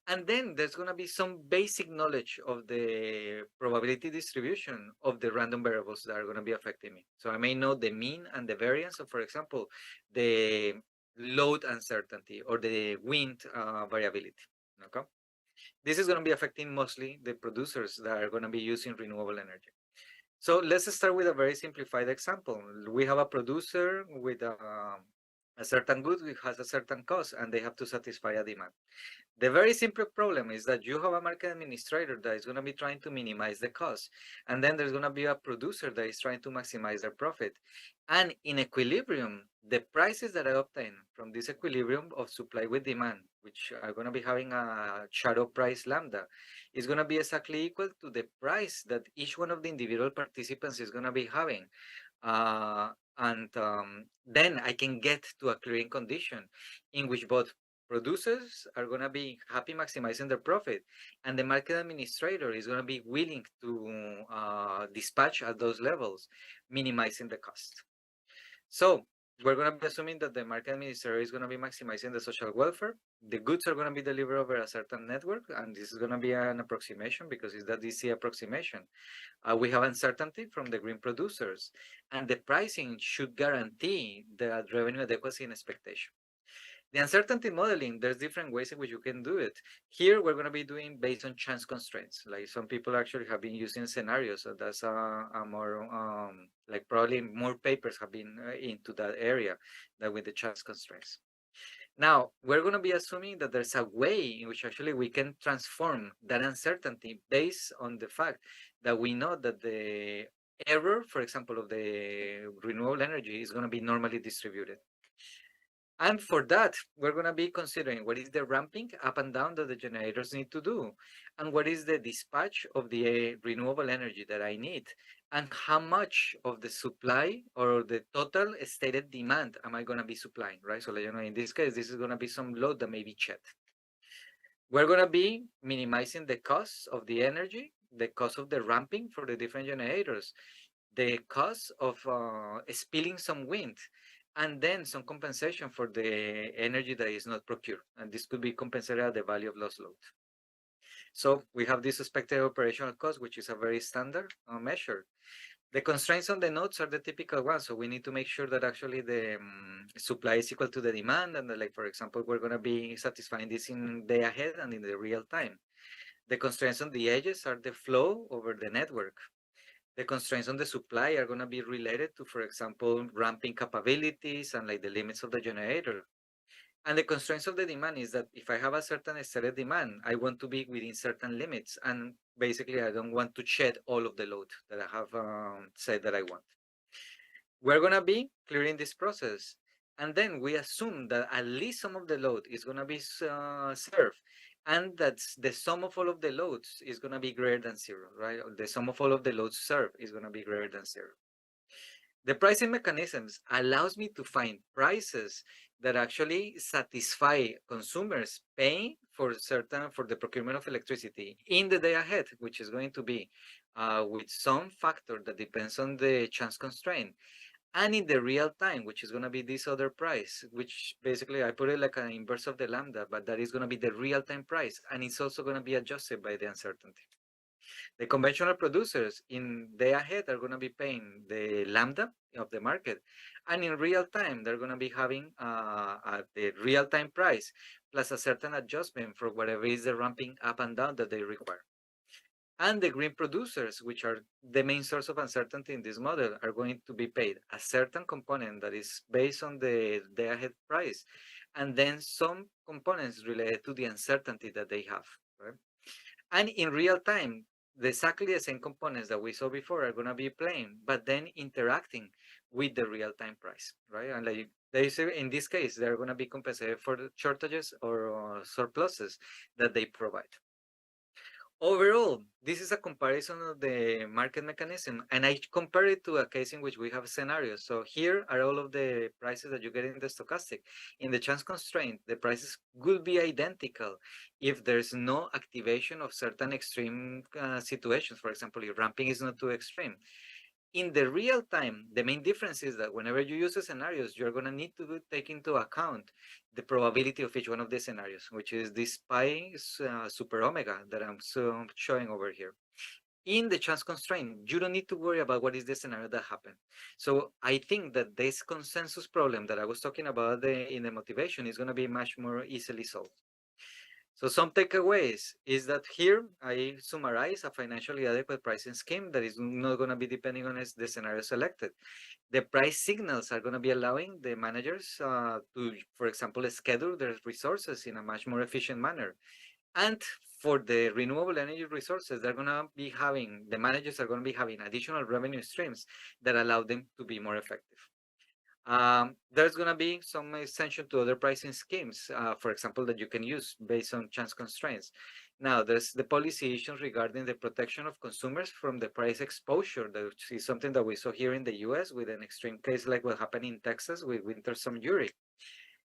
And then there's going to be some basic knowledge of the probability distribution of the random variables that are going to be affecting me. So I may know the mean and the variance of, for example, the load uncertainty or the wind variability. Okay, this is going to be affecting mostly the producers that are going to be using renewable energy. So let's start with a very simplified example. We have a producer with a certain good, which has a certain cost, and they have to satisfy a demand. The very simple problem is that you have a market administrator that is going to be trying to minimize the cost. And then there's going to be a producer that is trying to maximize their profit. And in equilibrium, the prices that I obtain from this equilibrium of supply with demand, which are going to be having a shadow price lambda, is going to be exactly equal to the price that each one of the individual participants is going to be having. Then I can get to a clearing condition in which both producers are going to be happy maximizing their profit, and the market administrator is going to be willing to dispatch at those levels, minimizing the cost. So we're going to be assuming that the market administrator is going to be maximizing the social welfare. The goods are going to be delivered over a certain network, and this is going to be an approximation because it's the DC approximation. We have uncertainty from the green producers, and the pricing should guarantee the revenue adequacy and expectation. The uncertainty modeling, there's different ways in which you can do it. Here, we're going to be doing based on chance constraints. Like some people actually have been using scenarios. So that's a more, like probably more papers have been into that area than with the chance constraints. Now, we're going to be assuming that there's a way in which actually we can transform that uncertainty based on the fact that we know that the error, for example, of the renewable energy is going to be normally distributed. And for that, we're going to be considering what is the ramping up and down that the generators need to do, and what is the dispatch of the renewable energy that I need, and how much of the supply or the total stated demand am I going to be supplying, right? So, in this case, this is going to be some load that may be checked. We're going to be minimizing the cost of the energy, the cost of the ramping for the different generators, the cost of spilling some wind, and then some compensation for the energy that is not procured. And this could be compensated at the value of lost load. So we have this suspected operational cost, which is a very standard measure. The constraints on the nodes are the typical ones. So we need to make sure that actually the supply is equal to the demand. And like, for example, we're going to be satisfying this in day ahead and in the real time. The constraints on the edges are the flow over the network. The constraints on the supply are going to be related to, for example, ramping capabilities and like the limits of the generator. And the constraints of the demand is that if I have a certain stated demand, I want to be within certain limits. And basically, I don't want to shed all of the load that I have said that I want. We're going to be clearing this process. And then we assume that at least some of the load is going to be served. And that the sum of all of the loads is going to be greater than zero, right? The sum of all of the loads served is going to be greater than zero. The pricing mechanisms allows me to find prices that actually satisfy consumers paying for the procurement of electricity in the day ahead, which is going to be with some factor that depends on the chance constraint, and in the real time, which is going to be this other price, which basically I put it like an inverse of the lambda, but that is going to be the real time price, and it's also going to be adjusted by the uncertainty. The conventional producers in day ahead are going to be paying the lambda of the market, and in real time they're going to be having the real time price plus a certain adjustment for whatever is the ramping up and down that they require. And the green producers, which are the main source of uncertainty in this model, are going to be paid a certain component that is based on the day ahead price, and then some components related to the uncertainty that they have. Right? And in real time, exactly the same components that we saw before are going to be playing, but then interacting with the real-time price, right? And like they say, in this case, they're going to be compensated for the shortages or surpluses that they provide. Overall, this is a comparison of the market mechanism, and I compare it to a case in which we have scenarios. So here are all of the prices that you get in the stochastic. In the chance constraint, the prices will be identical if there's no activation of certain extreme situations. For example, if ramping is not too extreme. In the real time, the main difference is that whenever you use the scenarios, you're going to need to take into account the probability of each one of the scenarios, which is this pi super omega that I'm showing over here. In the chance constraint, you don't need to worry about what is the scenario that happened. So I think that this consensus problem that I was talking about in the motivation is going to be much more easily solved. So some takeaways is that here I summarize a financially adequate pricing scheme that is not going to be depending on the scenario selected. The price signals are going to be allowing the managers to, for example, schedule their resources in a much more efficient manner. And for the renewable energy resources, the managers are going to be having additional revenue streams that allow them to be more effective. There's going to be some extension to other pricing schemes, for example, that you can use based on chance constraints. Now, there's the policy issues regarding the protection of consumers from the price exposure, which is something that we saw here in the US with an extreme case like what happened in Texas with Winter Storm Uri.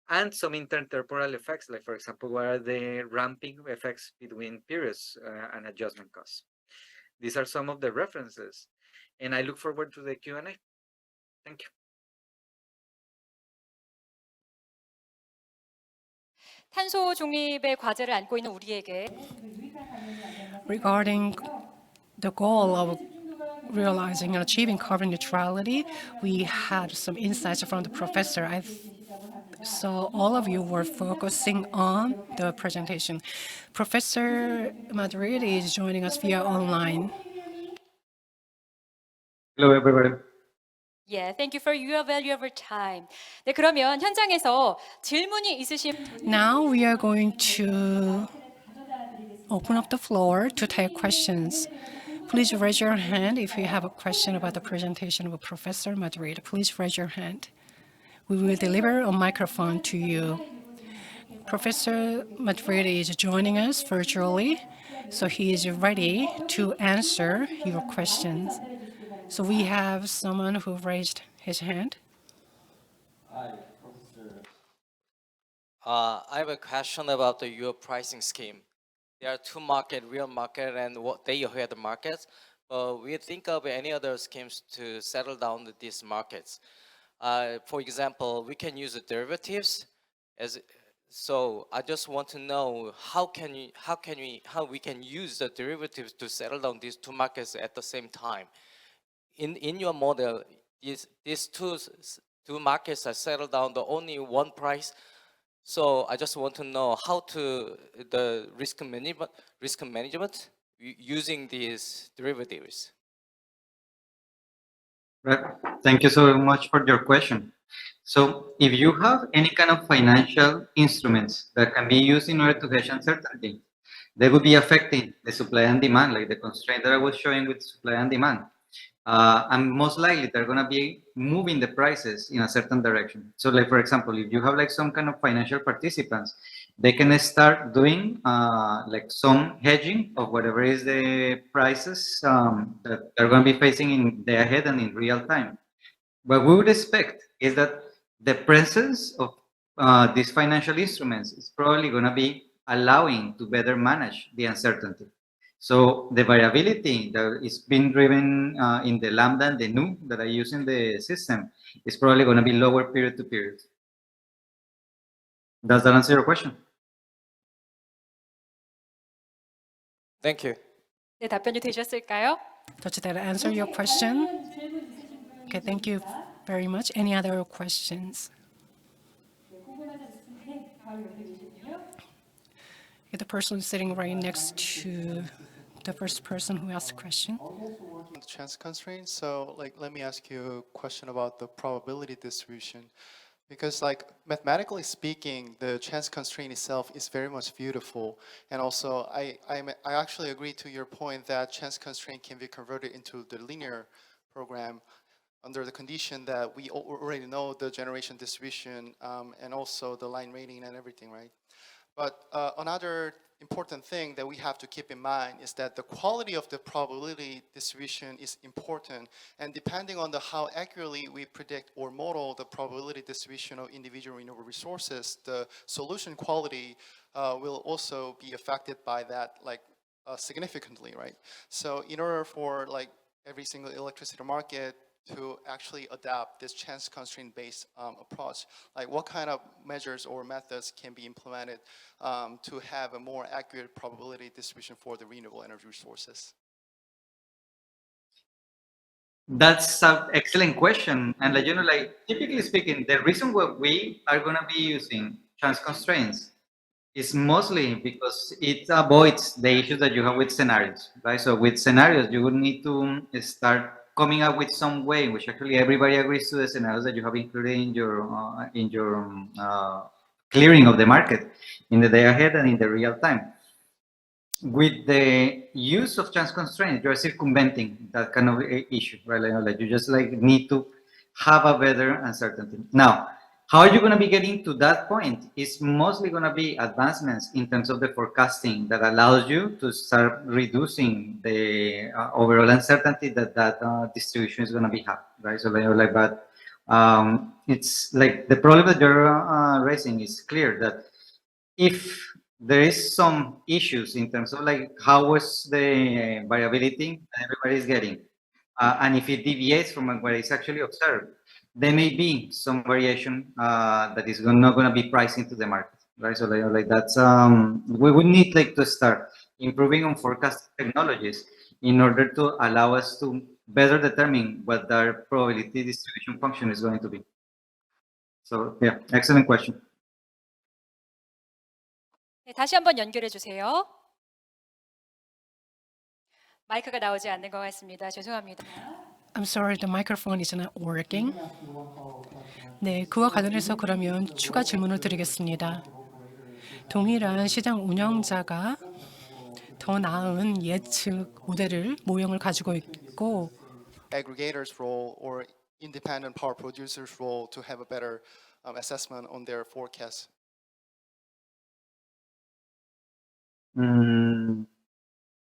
And some intertemporal effects, like, for example, what are the ramping effects between periods and adjustment costs. These are some of the references, and I look forward to the Q&A. Thank you. 탄소 중립의 과제를 안고 있는 우리에게 Regarding the goal of realizing and achieving carbon neutrality, we had some insights from the professor. So all of you were focusing on the presentation. Professor Madrid is joining us via online. Hello, everybody. Yeah, thank you for your valuable time. 네, 그러면 현장에서 질문이 있으신 Now we are going to open up the floor to take questions. Please raise your hand if you have a question about the presentation of Professor Madrid. Please raise your hand. We will deliver a microphone to you. Professor Madrid is joining us virtually, so he is ready to answer your questions. So we have someone who raised his hand. Hi, Professor. I have a question about your pricing scheme. There are two markets, real market and what day ahead markets. We think of any other schemes to settle down these markets. For example, we can use the derivatives as. So I just want to know how we can use the derivatives to settle down these two markets at the same time. In your model, these two markets are settled down the only one price. So I just want to know how to the risk management using these derivatives. Right. Thank you so much for your question. So if you have any kind of financial instruments that can be used in order to hedge uncertainty, they would be affecting the supply and demand, like the constraint that I was showing with supply and demand. And most likely they're going to be moving the prices in a certain direction. So like, for example, if you have like some kind of financial participants, they can start doing like some hedging of whatever is the prices that they're going to be facing in the ahead and in real time. What we would expect is that the presence of these financial instruments is probably going to be allowing to better manage the uncertainty. So the variability that is being driven in the lambda and the nu that I use in the system is probably going to be lower period to period. Does that answer your question? Thank you. 네, 답변이 되셨을까요? Does that answer your question? Okay, thank you very much. Any other questions? The person sitting right next to the first person who asked the question. Chance constraints. So let me ask you a question about the probability distribution. Because mathematically speaking, the chance constraint itself is very much beautiful. And also I actually agree to your point that chance constraint can be converted into the linear program under the condition that we already know the generation distribution and also the line rating and everything, right? But another important thing that we have to keep in mind is that the quality of the probability distribution is important, and depending on how accurately we predict or model the probability distribution of individual renewable resources, the solution quality will also be affected by that significantly, right? So in order for every single electricity market to actually adopt this chance constraint based approach, what kind of measures or methods can be implemented to have a more accurate probability distribution for the renewable energy resources? That's an excellent question. And typically speaking, the reason why we are going to be using chance constraints is mostly because it avoids the issues that you have with scenarios, right? So with scenarios, you would need to start coming up with some way in which actually everybody agrees to the scenarios that you have included in your clearing of the market in the day ahead and in the real time. With the use of chance constraints, you're circumventing that kind of issue, right? You just need to have a better uncertainty. Now, how are you going to be getting to that point? It's mostly going to be advancements in terms of the forecasting that allows you to start reducing the overall uncertainty that distribution is going to be having, right? So it's the problem that you're raising is clear that if there is some issues in terms of how was the variability that everybody is getting, and if it deviates from what is actually observed, there may be some variation that is not going to be priced into the market, right? So that's we would need to start improving on forecast technologies in order to allow us to better determine what our probability distribution function is going to be. So yeah, excellent question. 네, 다시 한번 연결해 주세요. 마이크가 나오지 않는 것 같습니다. 죄송합니다. I'm sorry, the microphone is not working. 네, 그와 관련해서 그러면 추가 질문을 드리겠습니다. 동일한 시장 운영자가 더 나은 예측 모델을 모형을 가지고 있고 Aggregators' role or independent power producers' role to have a better assessment on their forecast.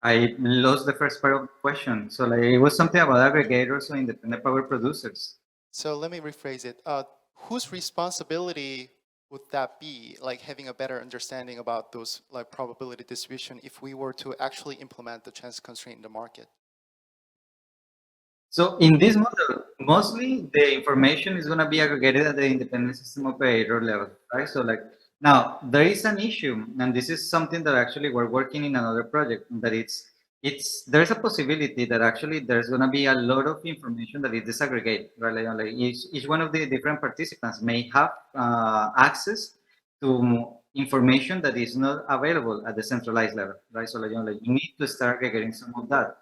I lost the first part of the question. So it was something about aggregators or independent power producers. So let me rephrase it. Whose responsibility would that be, having a better understanding about those probability distribution if we were to actually implement the chance constraint in the market? So in this model, Mostly the information is going to be aggregated at the independent system operator level, right? So like now there is an issue, and this is something that actually we're working in another project, that it's there's a possibility that actually there's going to be a lot of information that is disaggregated, right? Like each one of the different participants may have access to information that is not available at the centralized level, right? So like you need to start aggregating some of that.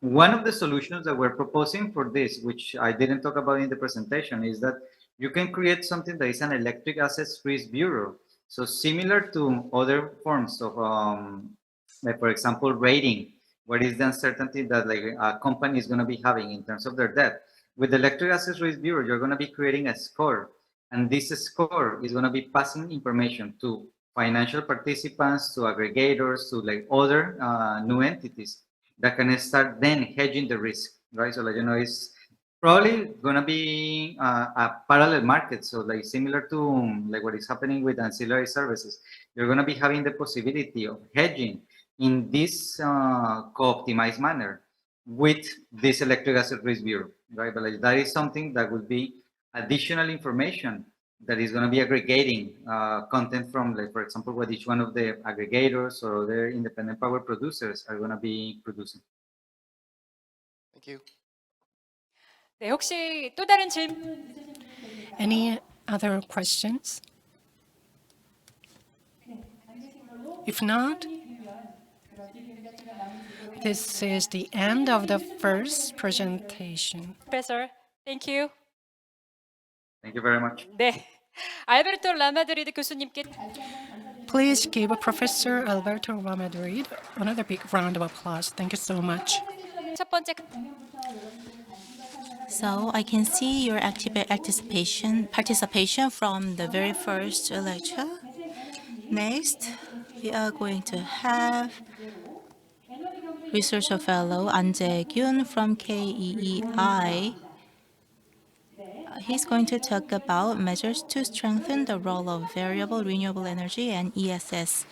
One of the solutions that we're proposing for this, which I didn't talk about in the presentation, is that you can create something that is an electric assets risk bureau. So similar to other forms of, like for example, rating, what is the uncertainty that like a company is going to be having in terms of their debt. With the electric assets risk bureau, you're going to be creating a score, and this score is going to be passing information to financial participants, to aggregators, to like other new entities that can start then hedging the risk, right? So like, it's probably gonna be a parallel market. So like similar to like what is happening with ancillary services, you're gonna be having the possibility of hedging in this co-optimized manner with this electric asset risk bureau, right? But like, that is something that would be additional information that is going to be aggregating content from, like, for example, what each one of the aggregators or their independent power producers are going to be producing. Thank you. 네, 혹시 또 다른 질문 Any other questions? If not, this is the end of the first presentation. Professor, thank you. Thank you very much. 네, 알베르토 라마드리드 교수님께 Please give Professor Alberto Ramadrid another big round of applause. Thank you so much. 첫 번째 So I can see your active participation from the very first lecture. Next, we are going to have Research Fellow An Jae-gyun from KEEI. He's going to talk about measures to strengthen the role of variable renewable energy and ESS.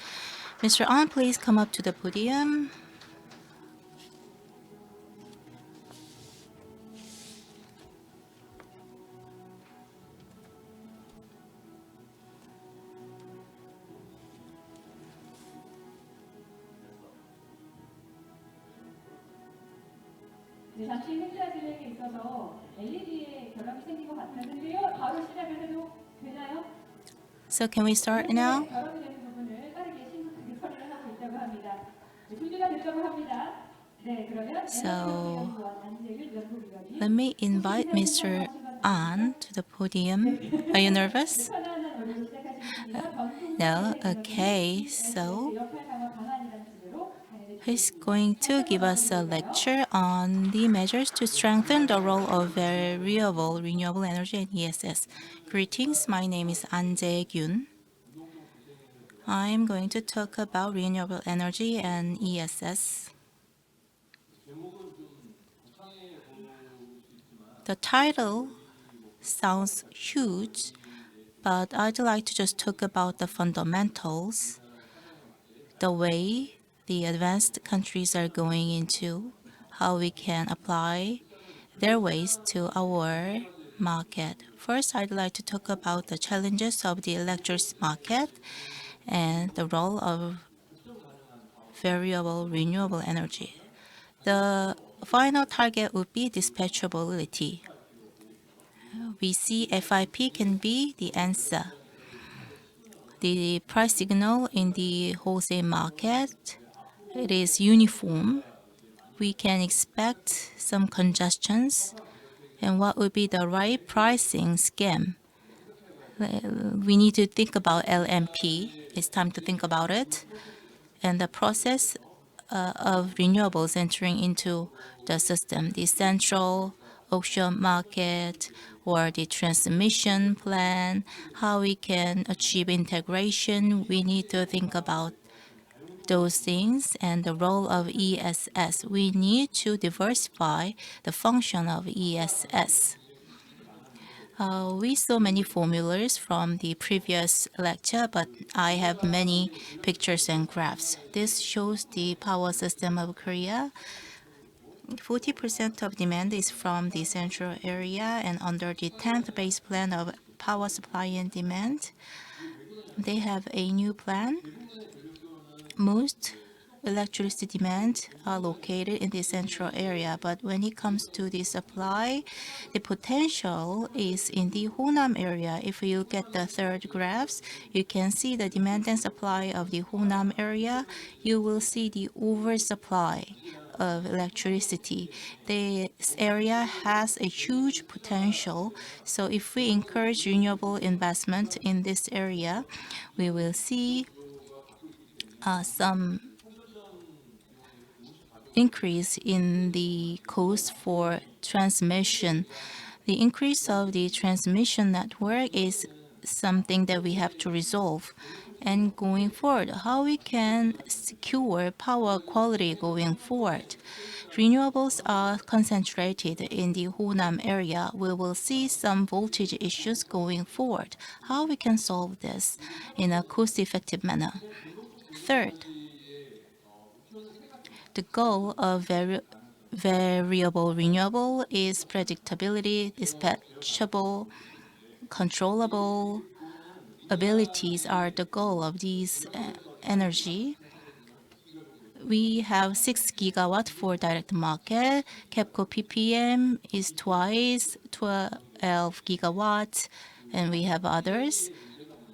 Mr. An, please come up to the podium. 잠시 행사 진행에 있어서 LED에 결함이 생긴 것 같았는데요. 바로 시작을 해도 되나요? So can we start now? 결함이 되는 부분을 빠르게 심각하게 처리를 하고 있다고 합니다. 준비가 됐다고 합니다. 네, 그러면 So 안재균 연구위원이 let me invite Mr. An to the podium. Are you nervous? 편안한 얼굴로 시작하시겠습니다. No? Okay, so 역할 강화 방안이라는 주제로 he's going to give us a lecture on the measures to strengthen the role of variable renewable energy and ESS. Greetings, my name is An Jae-gyun. I'm going to talk about renewable energy and ESS. The title sounds huge, but I'd like to just talk about the fundamentals, the way the advanced countries are going into, how we can apply their ways to our market. First, I'd like to talk about the challenges of the electricity market and the role of variable renewable energy. The final target would be dispatchability. We see FIP can be the answer. The price signal in the wholesale market, it is uniform. We can expect some congestions. And what would be the right pricing scheme? We need to think about LMP. It's time to think about it. And the process of renewables entering into the system, the central auction market or the transmission plan, how we can achieve integration. We need to think about those things and the role of ESS. We need to diversify the function of ESS. We saw many formulas from the previous lecture, but I have many pictures and graphs. This shows the power system of Korea. 40% of demand is from the central area, and under the 10th base plan of power supply and demand, they have a new plan. Most electricity demand are located in the central area, but when it comes to the supply, the potential is in the Honam area. If you look at the third graphs, you can see the demand and supply of the Honam area. You will see the oversupply of electricity. This area has a huge potential, so if we encourage renewable investment in this area, we will see some increase in the cost for transmission. The increase of the transmission network is something that we have to resolve. And going forward, how we can secure power quality going forward. Renewables are concentrated in the Honam area. We will see some voltage issues going forward. How we can solve this in a cost-effective manner. Third, the goal of variable renewable is predictability, dispatchable, controllable abilities are the goal of these energy. We have 6 gigawatt for direct market. KEPCO PPM is twice 12 gigawatts, and we have others.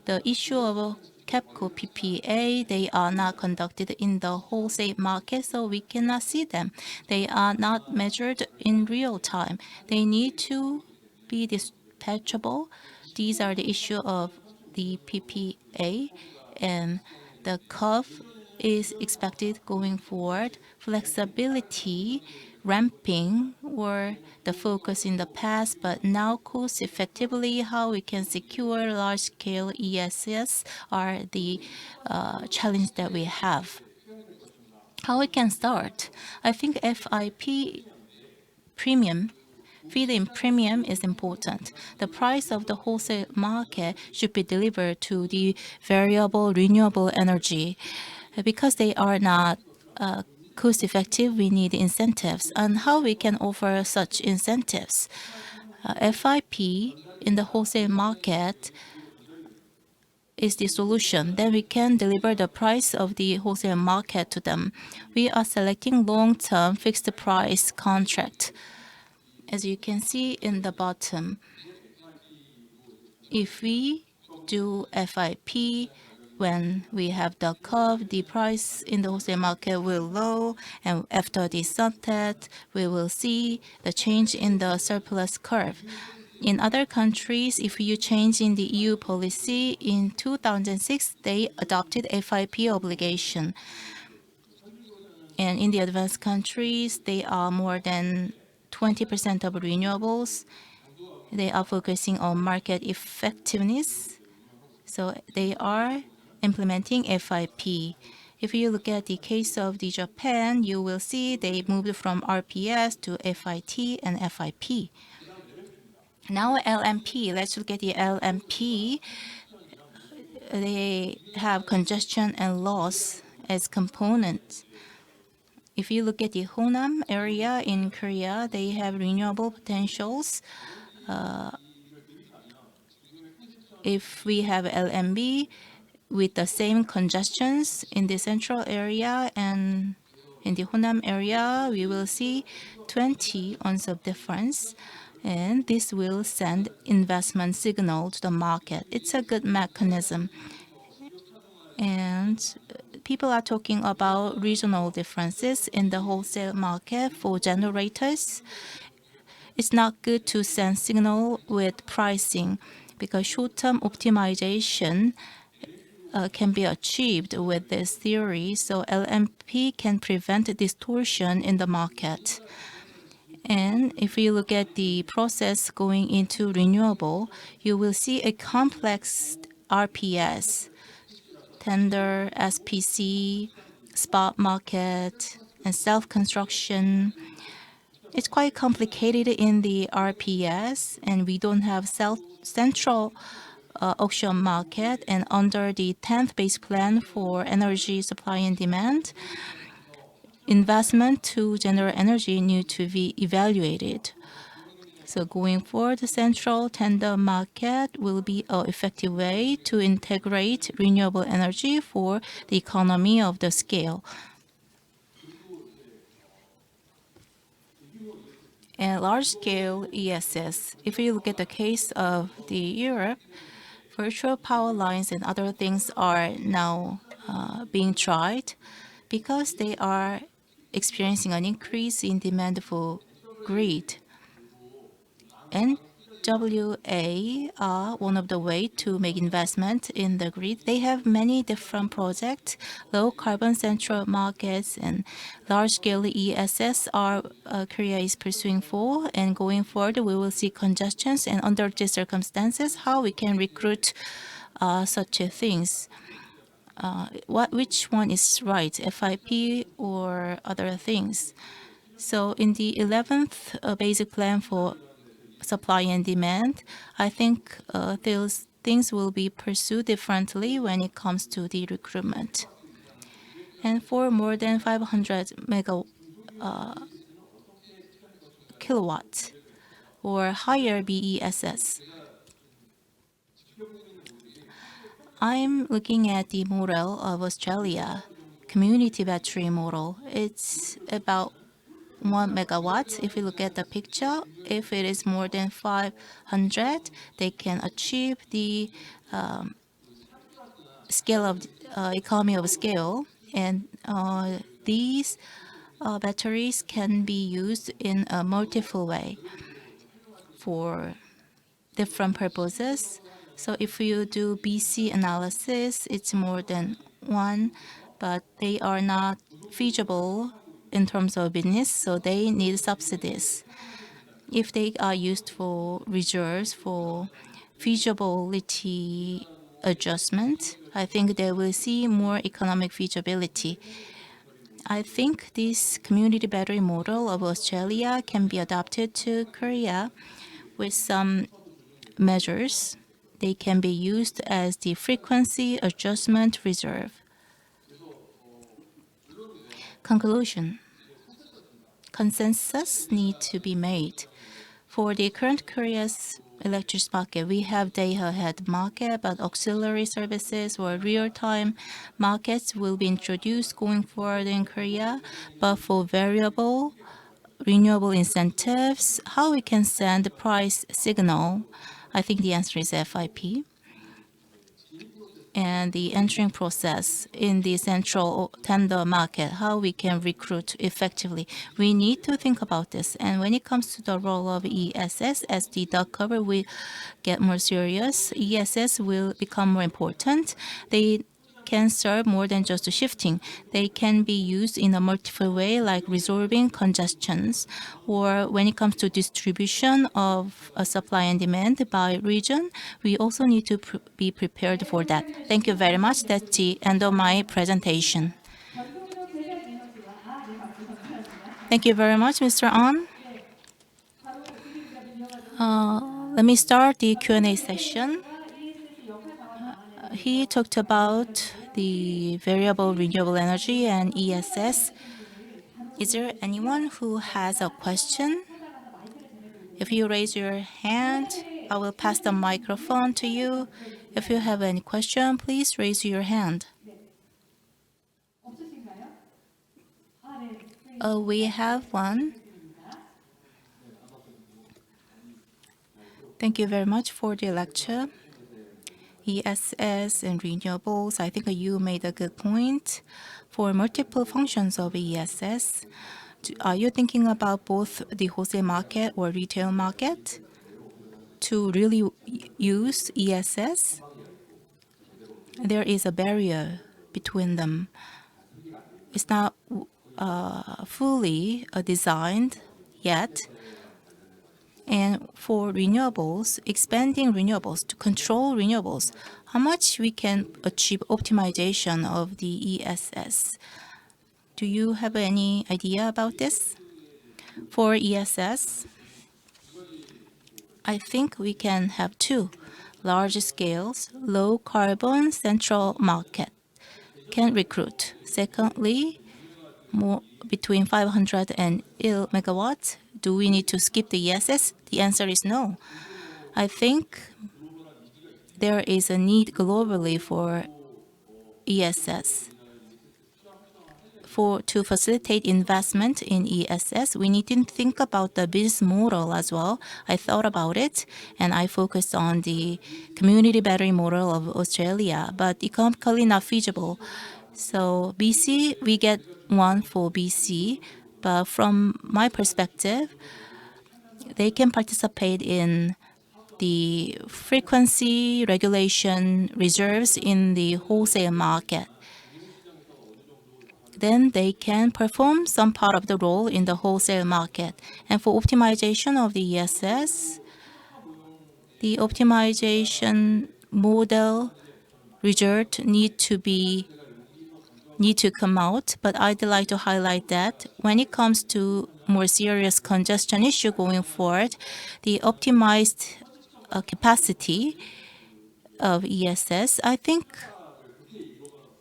The issue of KEPCO PPA, they are not conducted in the wholesale market, so we cannot see them. They are not measured in real time. They need to be dispatchable. These are the issue of the PPA, and the curve is expected going forward. Flexibility, ramping were the focus in the past, but now cost effectively how we can secure large-scale ESS are the challenge that we have. How we can start? I think FIP premium, feed-in premium is important. The price of the wholesale market should be delivered to the variable renewable energy. Because they are not cost-effective, we need incentives. And how we can offer such incentives? FIP in the wholesale market is the solution. Then we can deliver the price of the wholesale market to them. We are selecting long-term fixed price contract. As you can see in the bottom, if we do FIP, when we have the curve, the price in the wholesale market will low, and after the sunset, we will see the change in the surplus curve. In other countries, if you change in the EU policy, in 2006, they adopted FIP obligation. And in the advanced countries, they are more than 20% of renewables. They are focusing on market effectiveness. So they are implementing FIP. If you look at the case of the Japan, you will see they moved from RPS to FIT and FIP. Now LMP, let's look at the LMP. They have congestion and loss as components. If you look at the Honam area in Korea, they have renewable potentials. If we have LMB with the same congestions in the central area and in the Honam area, we will see 20 ons of difference, and this will send investment signal to the market. It's a good mechanism. And people are talking about regional differences in the wholesale market for generators. It's not good to send signal with pricing because short-term optimization can be achieved with this theory, so LMP can prevent distortion in the market. And if you look at the process going into renewable, you will see a complex RPS, tender, SPC, spot market, and self-construction. It's quite complicated in the RPS, and we don't have central auction market, and under the 10th base plan for energy supply and demand, investment to generate energy need to be evaluated. So going forward, the central tender market will be an effective way to integrate renewable energy for the economy of the scale. And large-scale ESS, if you look at the case of the Europe, virtual power lines and other things are now being tried because they are experiencing an increase in demand for grid. NWA are one of the ways to make investment in the grid. They have many different projects. Low carbon central markets and large-scale ESS are Korea is pursuing for. And going forward, we will see congestions. And under these circumstances, how we can recruit such things. Which one is right, FIP or other things? So in the 11th basic plan for supply and demand, I think those things will be pursued differently when it comes to the recruitment. And for more than 500 kilowatts or higher BESS, I'm looking at the model of Australia, community battery model. It's about 1 megawatt. If you look at the picture, if it is more than 500, they can achieve the scale of economy of scale, and these batteries can be used in a multiple way for different purposes. So if you do BC analysis, it's more than one, but they are not feasible in terms of business, so they need subsidies. If they are used for reserves for feasibility adjustment, I think they will see more economic feasibility. I think this community battery model of Australia can be adopted to Korea with some measures. They can be used as the frequency adjustment reserve. Conclusion. Consensus need to be made. For the current Korea's electricity market, we have day-ahead market, but auxiliary services or real-time markets will be introduced going forward in Korea. But for variable renewable incentives, how we can send the price signal, I think the answer is FIP. And the entering process in the central tender market, how we can recruit effectively. We need to think about this. And when it comes to the role of ESS, as the dot cover will get more serious, ESS will become more important. They can serve more than just shifting. They can be used in a multiple way, like resolving congestions, or when it comes to distribution of supply and demand by region, we also need to be prepared for that. Thank you very much. That's the end of my presentation. Thank you very much, Mr. An. Let me start the Q&A session. He talked about the variable renewable energy and ESS. Is there anyone who has a question? If you raise your hand, I will pass the microphone to you. If you have any question, please raise your hand. We have one. Thank you very much for the lecture. ESS and renewables, I think you made a good point. For multiple functions of ESS, are you thinking about both the wholesale market or retail market to really use ESS? There is a barrier between them. It's not fully designed yet. And for renewables, expanding renewables to control renewables, how much we can achieve optimization of the ESS? Do you have any idea about this? For ESS, I think we can have two large scales, low carbon central market can recruit. Secondly, more between 500 and 1 megawatts, do we need to skip the ESS? The answer is no. I think there is a need globally for ESS. To facilitate investment in ESS, we need to think about the business model as well. I thought about it, and I focused on the community battery model of Australia, but economically not feasible. So BC, we get one for BC, but from my perspective, they can participate in the frequency regulation reserves in the wholesale market. Then they can perform some part of the role in the wholesale market. And for optimization of the ESS, the optimization model result need to come out. But I'd like to highlight that when it comes to more serious congestion issue going forward, the optimized capacity of ESS, I think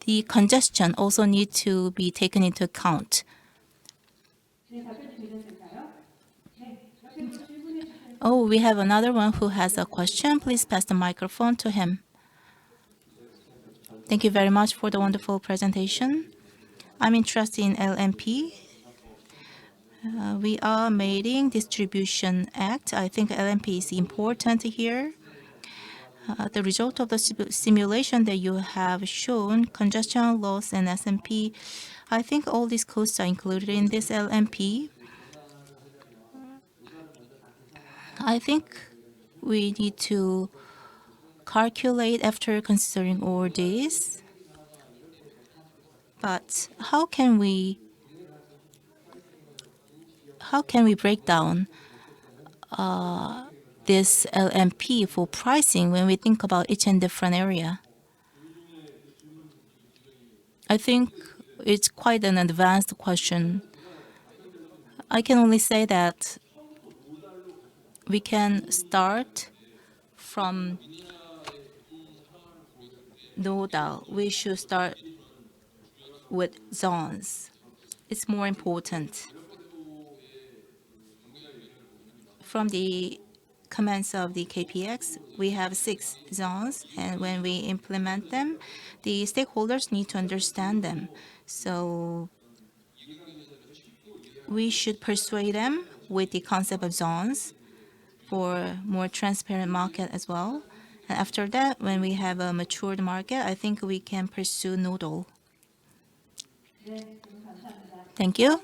the congestion also need to be taken into account. Oh, we have another one who has a question. Please pass the microphone to him. Thank you very much for the wonderful presentation. I'm interested in LMP. We are making Distribution Act. I think LMP is important here. The result of the simulation that you have shown, congestion loss and SMP, I think all these costs are included in this LMP. I think we need to calculate after considering all this. But how can we break down this LMP for pricing when we think about each and different area? I think it's quite an advanced question. I can only say that we can start from nodal. We should start with zones. It's more important. From the comments of the KPX, we have 6 zones, and when we implement them, the stakeholders need to understand them. So we should persuade them with the concept of zones for more transparent market as well. And after that, when we have a matured market, I think we can pursue nodal. Thank you.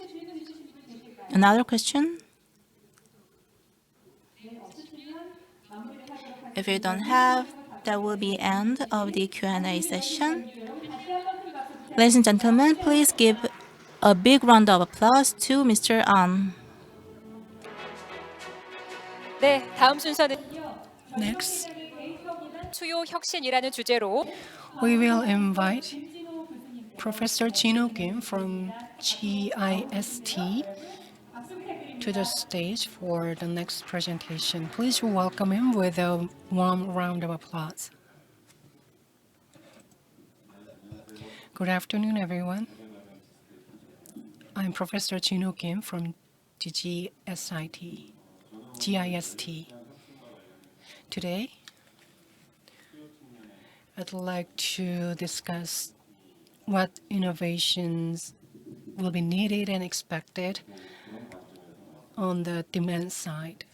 Another question? If you don't have, that will be end of the Q&A session. Ladies and gentlemen, please give a big round of applause to Mr. An. 네, 다음 순서는 Next, 수요 혁신이라는 주제로 we will invite Professor Jin-ho Kim from GIST to the stage for the next presentation. Please welcome him with a warm round of applause. Good afternoon, everyone. I'm Professor Jin-ho Kim from the GIST. Today, I'd like to discuss what innovations will be needed and expected on the demand side.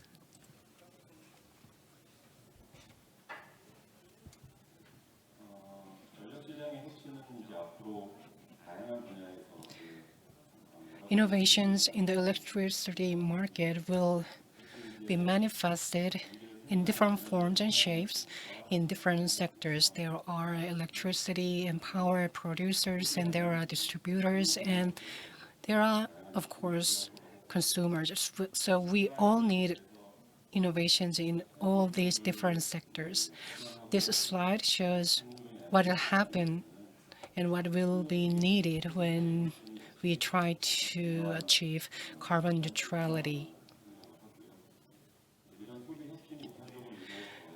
Innovations in the electricity market will be manifested in different forms and shapes in different sectors. There are electricity and power producers, and there are distributors, and there are, of course, consumers. So we all need innovations in all these different sectors. This slide shows what will happen and what will be needed when we try to achieve carbon neutrality.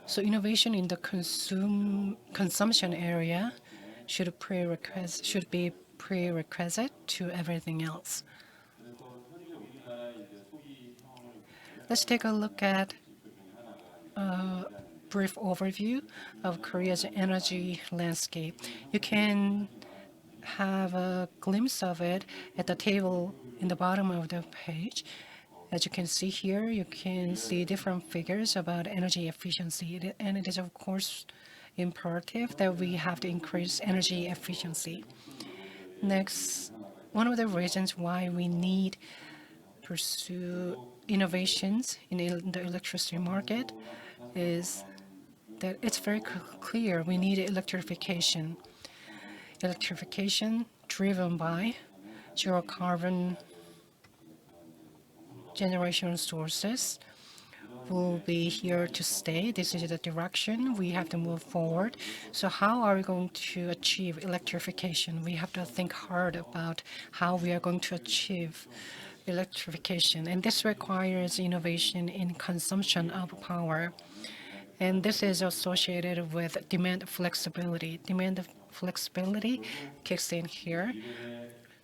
So innovation in the consumption area should be prerequisite to everything else. Let's take a look at a brief overview of Korea's energy landscape. You can have a glimpse of it at the table in the bottom of the page. As you can see here, you can see different figures about energy efficiency, and it is of course imperative that we have to increase energy efficiency. Next, one of the reasons why we need to pursue innovations in the electricity market is that it's very clear we need electrification. Electrification driven by zero carbon generation sources will be here to stay. This is the direction we have to move forward. So how are we going to achieve electrification? We have to think hard about how we are going to achieve electrification. And this requires innovation in consumption of power. And this is associated with demand flexibility. Demand flexibility kicks in here.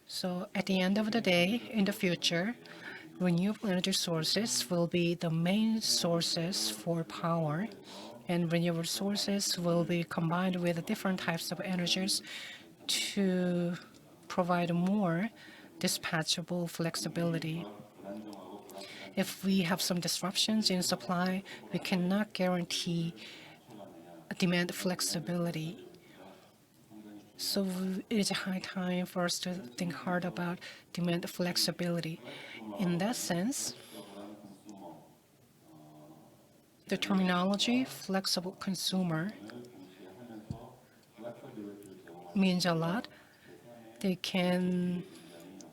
So at the end of the day, in the future, renewable energy sources will be the main sources for power, and renewable sources will be combined with different types of energies to provide more dispatchable flexibility. If we have some disruptions in supply, we cannot guarantee demand flexibility. So it is a high time for us to think hard about demand flexibility. In that sense, the terminology flexible consumer means a lot. They can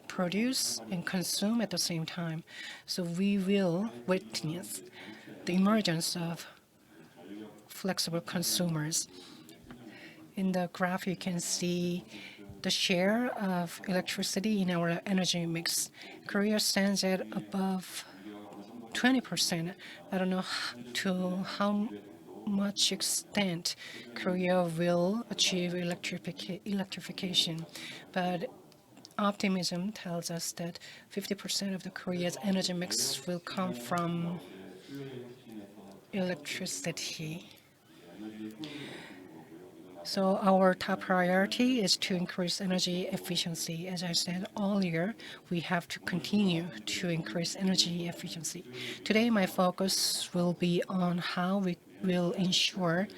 produce and consume at the same time. So we will witness the emergence of flexible consumers. In the graph, you can see the share of electricity in our energy mix. Korea stands at above 20%. I don't know to how much extent Korea will achieve electrification, but optimism tells us that 50% of the Korea's energy mix will come from electricity. So our top priority is to increase energy efficiency. As I said earlier, we have to continue to increase energy efficiency. Today, my focus will be on how we will ensure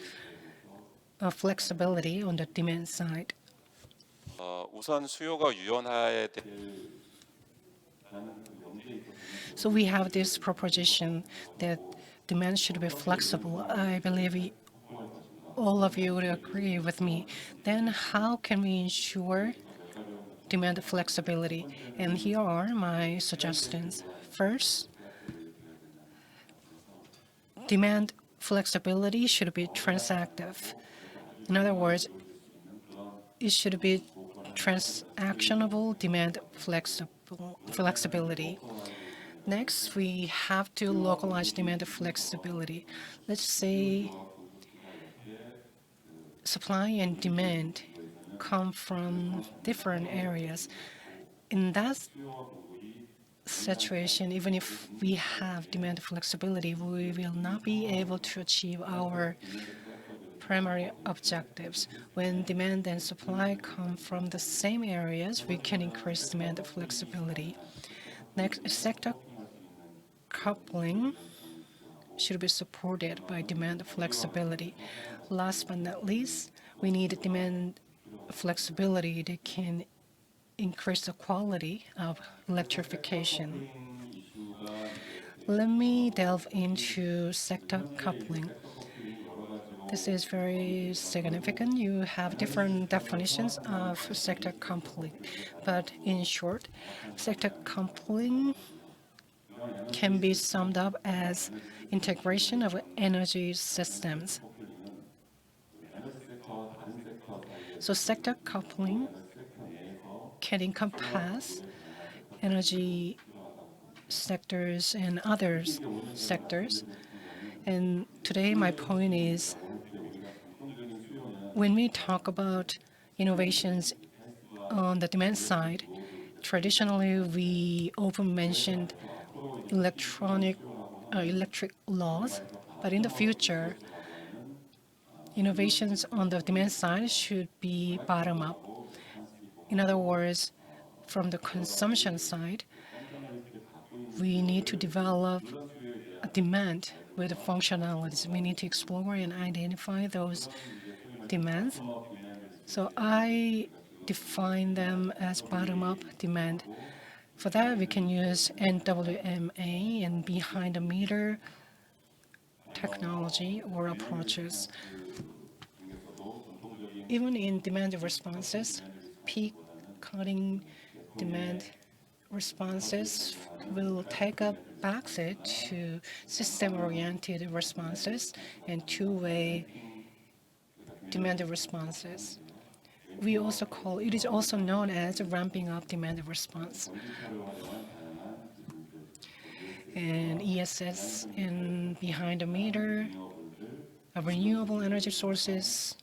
flexibility on the demand side. 우선 수요가 유연화에 So we have this proposition that demand should be flexible. I believe all of you would agree with me. Then how can we ensure demand flexibility? And here are my suggestions. First, demand flexibility should be transactive. In other words, it should be transactionable demand flexibility. Next, we have to localize demand flexibility. Let's say supply and demand come from different areas. In that situation, even if we have demand flexibility, we will not be able to achieve our primary objectives. When demand and supply come from the same areas, we can increase demand flexibility. Next, sector coupling should be supported by demand flexibility. Last but not least, we need demand flexibility that can increase the quality of electrification. Let me delve into sector coupling. This is very significant. You have different definitions of sector coupling, but in short, sector coupling can be summed up as integration of energy systems. So sector coupling can encompass energy sectors and other sectors. And today my point is, when we talk about innovations on the demand side, traditionally we often mentioned electric laws, but in the future, innovations on the demand side should be bottom up. In other words, from the consumption side, we need to develop a demand with functionalities. We need to explore and identify those demands. So I define them as bottom-up demand. For that, we can use NWMA and behind-the-meter technology or approaches. Even in demand responses, peak cutting demand responses will take a backseat to system-oriented responses and two-way demand responses. It is also known as ramping up demand response. And ESS and behind the meter, renewable energy sources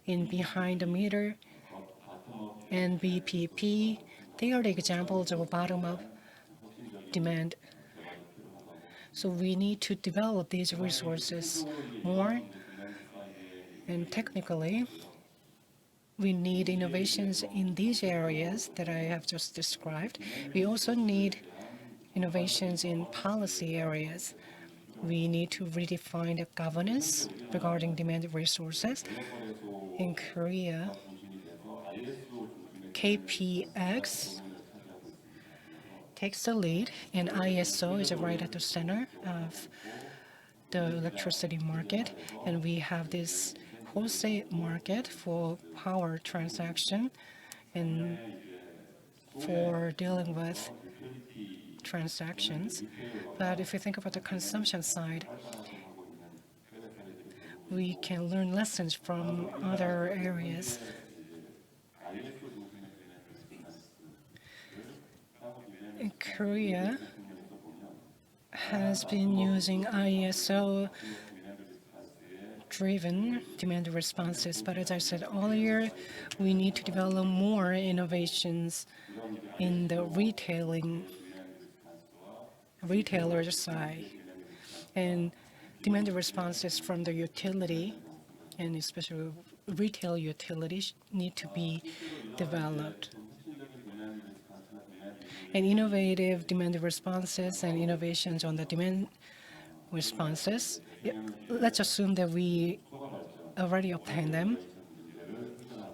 in behind the meter, and BPP, they are the examples of bottom-up demand. So we need to develop these resources more, and technically, we need innovations in these areas that I have just described. We also need innovations in policy areas. We need to redefine the governance regarding demand resources. In Korea, KPX takes the lead, and ISO is right at the center of the electricity market, and we have this wholesale market for power transaction and for dealing with transactions. But if you think about the consumption side, we can learn lessons from other areas. In Korea has been using ISO driven demand responses. But as I said earlier, we need to develop more innovations in the retailer side. And demand responses from the utility, and especially retail utilities, need to be developed. And innovative demand responses and innovations on the demand responses, let's assume that we already obtained them,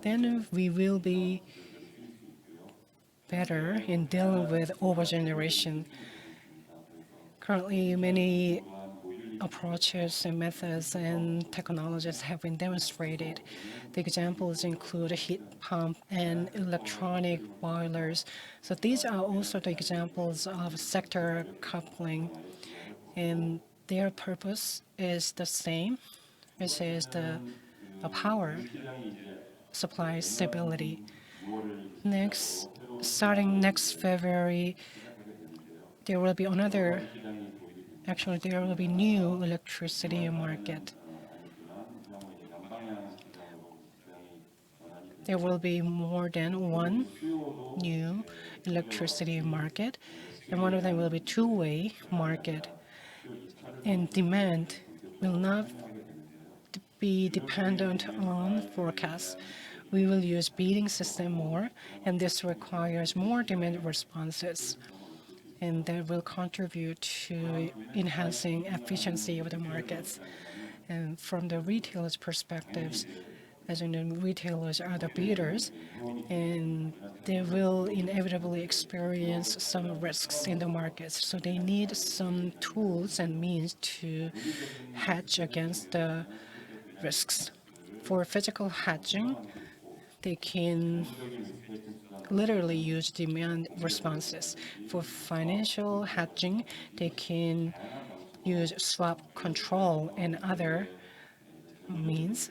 then we will be better in dealing with overgeneration. Currently, many approaches and methods and technologies have been demonstrated. The examples include a heat pump and electronic boilers. So these are also the examples of sector coupling, and their purpose is the same, which is the power supply stability. Next, starting next February, there will be new electricity market. There will be more than one new electricity market, and one of them will be two-way market. And demand will not be dependent on forecasts. We will use bidding system more, and this requires more demand responses. And that will contribute to enhancing efficiency of the markets. And from the retailers' perspectives, as in the retailers are the bidders, and they will inevitably experience some risks in the markets. So they need some tools and means to hedge against the risks. For physical hedging, they can literally use demand responses. For financial hedging, they can use swap control and other means.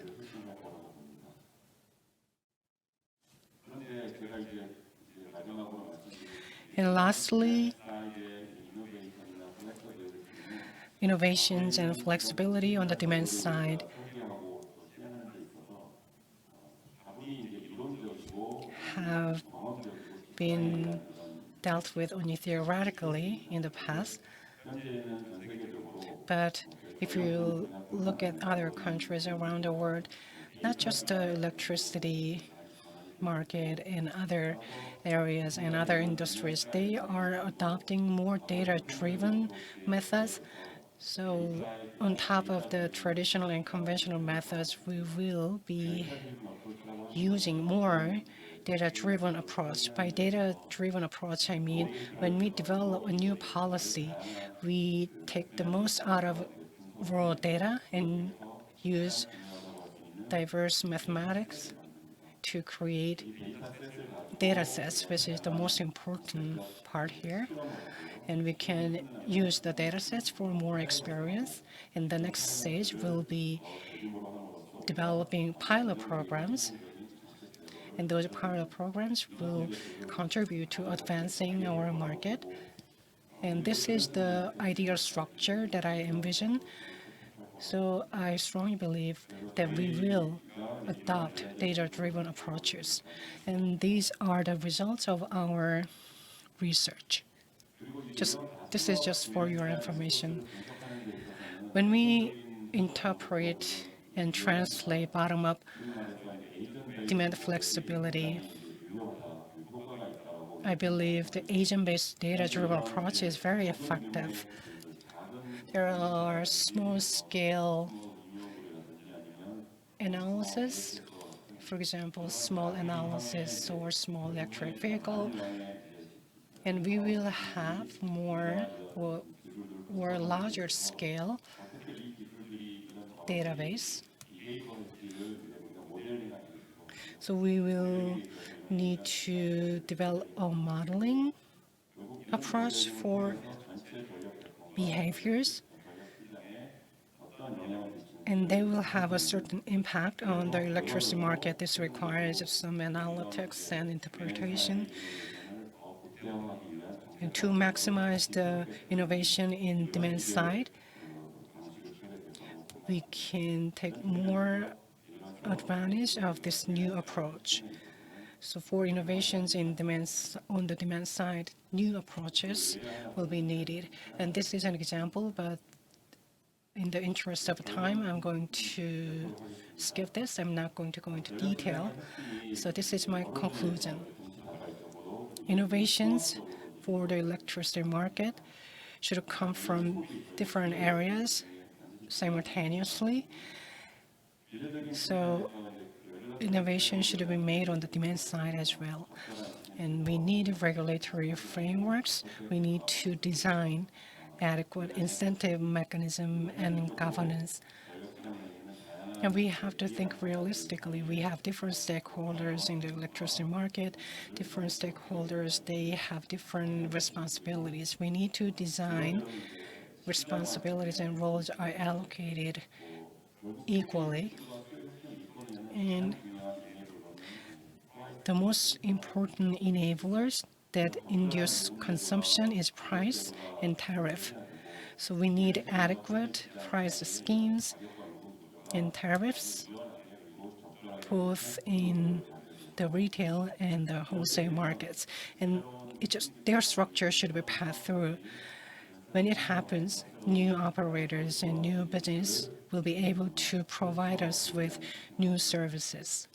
And lastly, innovations and flexibility on the demand side have been dealt with only theoretically in the past. But if you look at other countries around the world, not just the electricity market and other areas and other industries, they are adopting more data-driven methods. So on top of the traditional and conventional methods, we will be using more data-driven approach. By data-driven approach, I mean when we develop a new policy, we take the most out of raw data and use diverse mathematics to create data sets, which is the most important part here. And we can use the data sets for more experience. And the next stage will be developing pilot programs. And those pilot programs will contribute to advancing our market. And this is the ideal structure that I envision. So I strongly believe that we will adopt data-driven approaches. And these are the results of our research. This is just for your information. When we interpret and translate bottom-up demand flexibility, I believe the agent-based data-driven approach is very effective. There are small-scale analysis, for example, small analysis or small electric vehicle, and we will have more or larger scale database. So we will need to develop a modeling approach for behaviors, and they will have a certain impact on the electricity market. This requires some analytics and interpretation. And to maximize the innovation in demand side, we can take more advantage of this new approach. So for innovations in on the demand side, new approaches will be needed. And this is an example, but in the interest of time, I'm going to skip this. I'm not going to go into detail. So this is my conclusion. Innovations for the electricity market should come from different areas simultaneously. So innovation should be made on the demand side as well. And we need regulatory frameworks. We need to design adequate incentive mechanism and governance. And we have to think realistically. We have different stakeholders in the electricity market. Different stakeholders, they have different responsibilities. We need to design responsibilities and roles are allocated equally. And the most important enablers that induce consumption is price and tariff. So we need adequate price schemes and tariffs, both in the retail and the wholesale markets. And their structure should be passed through. When it happens, new operators and new business will be able to provide us with new services.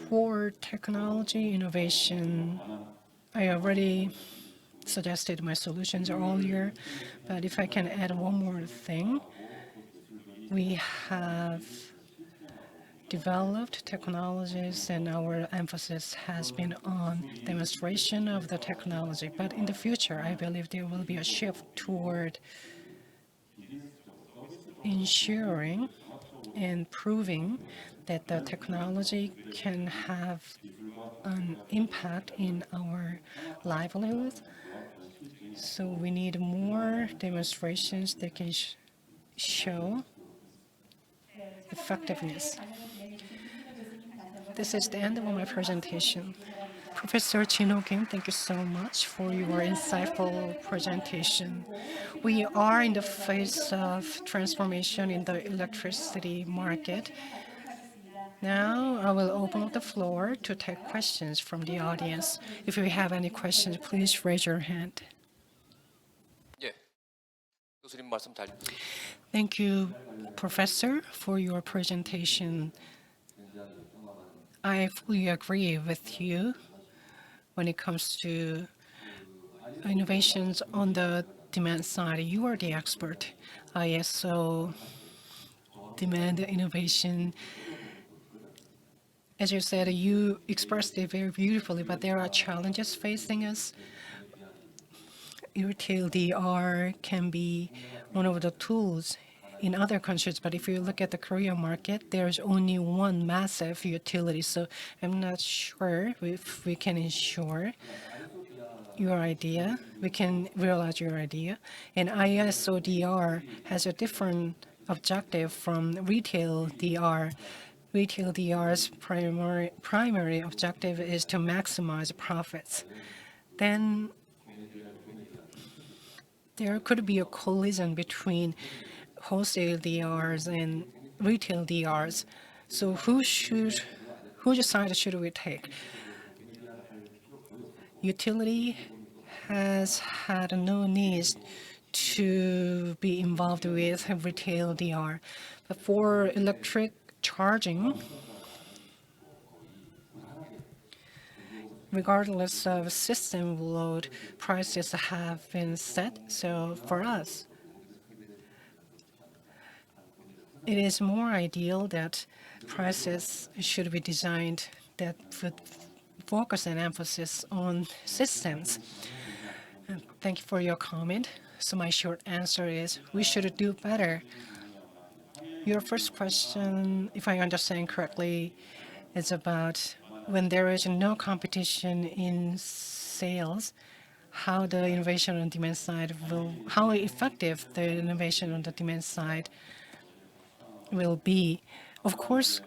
For technology innovation, I already suggested my solutions earlier, but if I can add one more thing, we have developed technologies and our emphasis has been on demonstration of the technology. But in the future, I believe there will be a shift toward ensuring and proving that the technology can have an impact in our livelihood. So we need more demonstrations that can show effectiveness. This is the end of my presentation. Professor Jin-ho Kim, thank you so much for your insightful presentation. We are in the phase of transformation in the electricity market. Now I will open up the floor to take questions from the audience. If you have any questions, please raise your hand. 예. 교수님 말씀 잘 듣습니다. Thank you, Professor, for your presentation. I fully agree with you when it comes to innovations on the demand side. You are the expert. ISO, demand innovation. As you said, you expressed it very beautifully, but there are challenges facing us. Retail DR can be one of the tools in other countries, but if you look at the Korean market, there's only one massive utility. So I'm not sure if we can ensure your idea, we can realize your idea. And ISO DR has a different objective from retail DR. Retail DR's primary objective is to maximize profits. Then there could be a collision between wholesale DRs and retail DRs. So whose side should we take? Utility has had no need to be involved with retail DR. But for electric charging, regardless of system load, prices have been set. So for us, it is more ideal that prices should be designed that would focus and emphasis on systems. Thank you for your comment. So my short answer is we should do better. Your first question, if I understand correctly, is about when there is no competition in sales, how the innovation on demand side how effective the innovation on the demand side will be. Of course,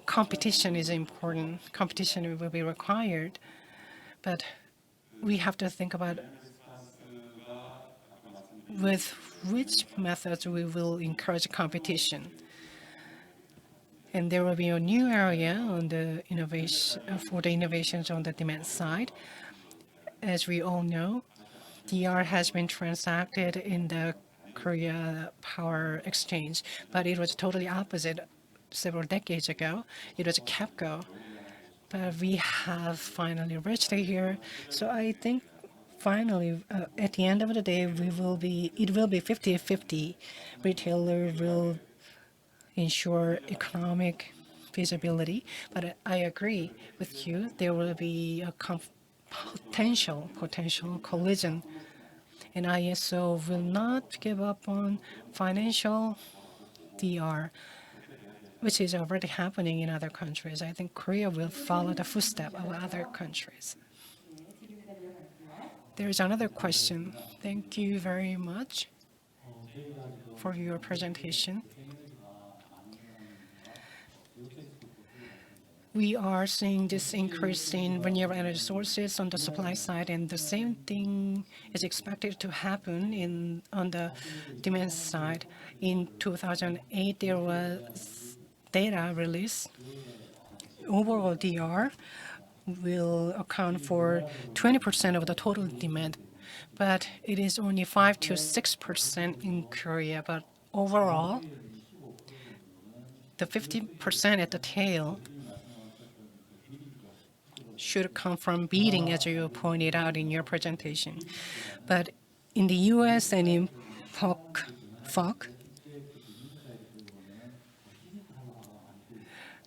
competition is important. Competition will be required, but we have to think about with which methods we will encourage competition. And there will be a new area on the innovation for the innovations on the demand side. As we all know, DR has been transacted in the Korea Power Exchange, but it was totally opposite several decades ago. It was a CAPCO, but we have finally reached here. So I think finally, at the end of the day, it will be 50-50. Retailer will ensure economic feasibility, but I agree with you. There will be a potential collision, and ISO will not give up on financial DR, which is already happening in other countries. I think Korea will follow the footsteps of other countries. There is another question. Thank you very much for your presentation. We are seeing this increase in renewable energy sources on the supply side, and the same thing is expected to happen on the demand side. In 2008, there was data release. Overall DR will account for 20% of the total demand, but it is only 5 to 6% in Korea. But overall, the 50% at the tail should come from bidding, as you pointed out in your presentation. But in the US and in FOC,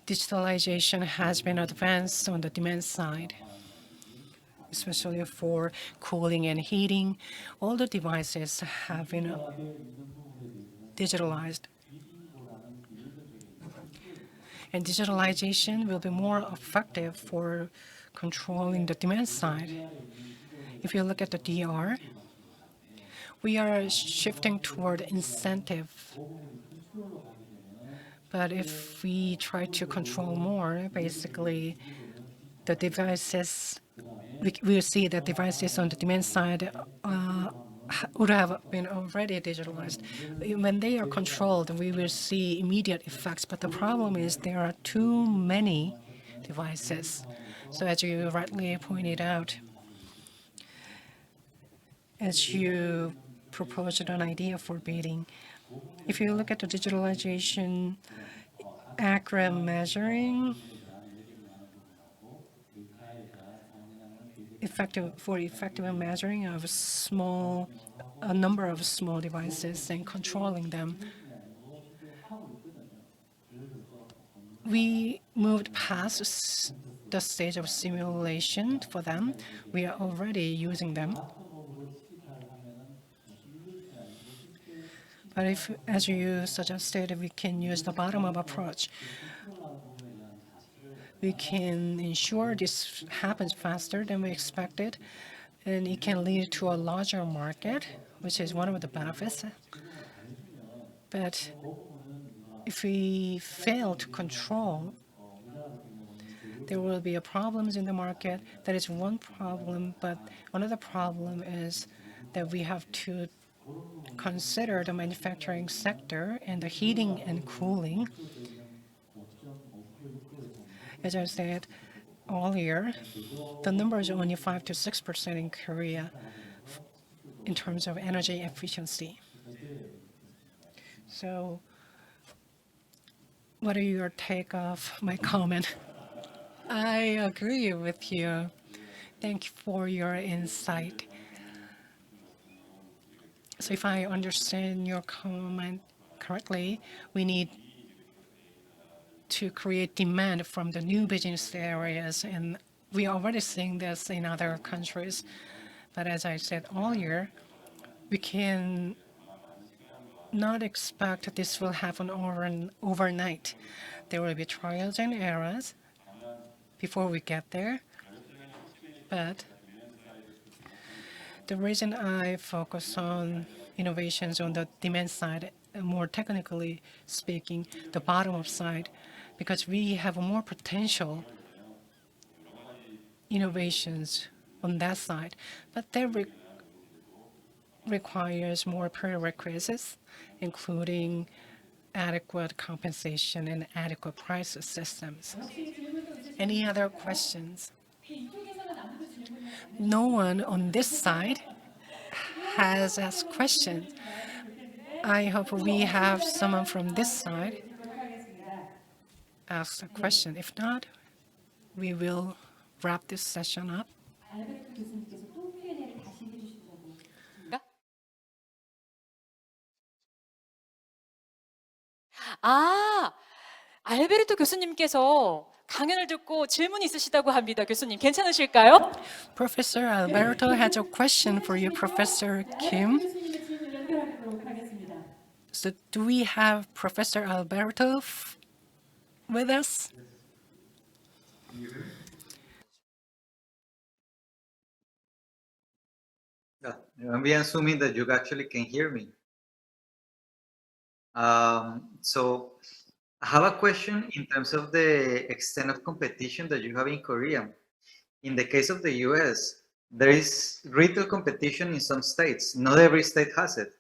digitalization has been advanced on the demand side, especially for cooling and heating. All the devices have been digitalized. And digitalization will be more effective for controlling the demand side. If you look at the DR, we are shifting toward incentive. But if we try to control more, basically, the devices, we will see that devices on the demand side would have been already digitalized. When they are controlled, we will see immediate effects. But the problem is there are too many devices. So as you rightly pointed out, as you proposed an idea for bidding, if you look at the digitalization, accurate measuring, effective measuring of a number of small devices and controlling them. We moved past the stage of simulation for them. We are already using them. But if, as you suggested, we can use the bottom-up approach, we can ensure this happens faster than we expected, and it can lead to a larger market, which is one of the benefits. But if we fail to control, there will be problems in the market. That is one problem, but another problem is that we have to consider the manufacturing sector and the heating and cooling. As I said earlier, the number is only 5 to 6% in Korea in terms of energy efficiency. So what are your take of my comment? I agree with you. Thank you for your insight. So if I understand your comment correctly, we need to create demand from the new business areas, and we are already seeing this in other countries. But as I said earlier, we can not expect this will happen overnight. There will be trials and errors before we get there. But the reason I focus on innovations on the demand side, more technically speaking, the bottom-up side, because we have more potential innovations on that side. But that requires more prerequisites, including adequate compensation and adequate price systems. Any other questions? No one on this side has asked questions. I hope we have someone from this side ask a question. If not, we will wrap this session up. 아, 알베르토 교수님께서 강연을 듣고 질문이 있으시다고 합니다. 교수님, 괜찮으실까요? Professor Alberto has a question for you, Professor Kim. So do we have Professor Alberto with us? I'm assuming that you actually can hear me. So I have a question in terms of the extent of competition that you have in Korea. In the case of the US, there is retail competition in some states. Not every state has it.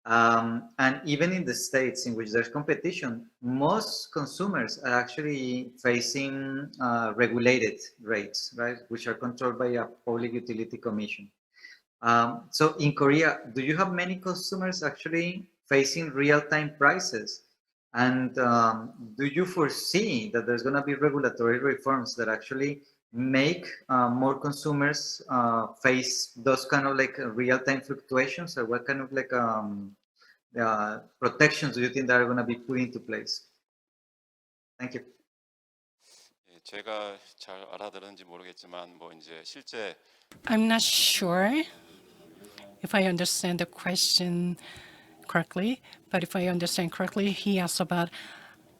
And even in the states in which there's competition, most consumers are actually facing regulated rates, right, which are controlled by a public utility commission. So in Korea, do you have many consumers actually facing real-time prices? And do you foresee that there's going to be regulatory reforms that actually make more consumers face those kind of like real-time fluctuations? Or what kind of like protections do you think that are going to be put into place? Thank you. 제가 잘 알아들었는지 모르겠지만 뭐 이제 실제 I'm not sure if I understand the question correctly, but if I understand correctly, he asked about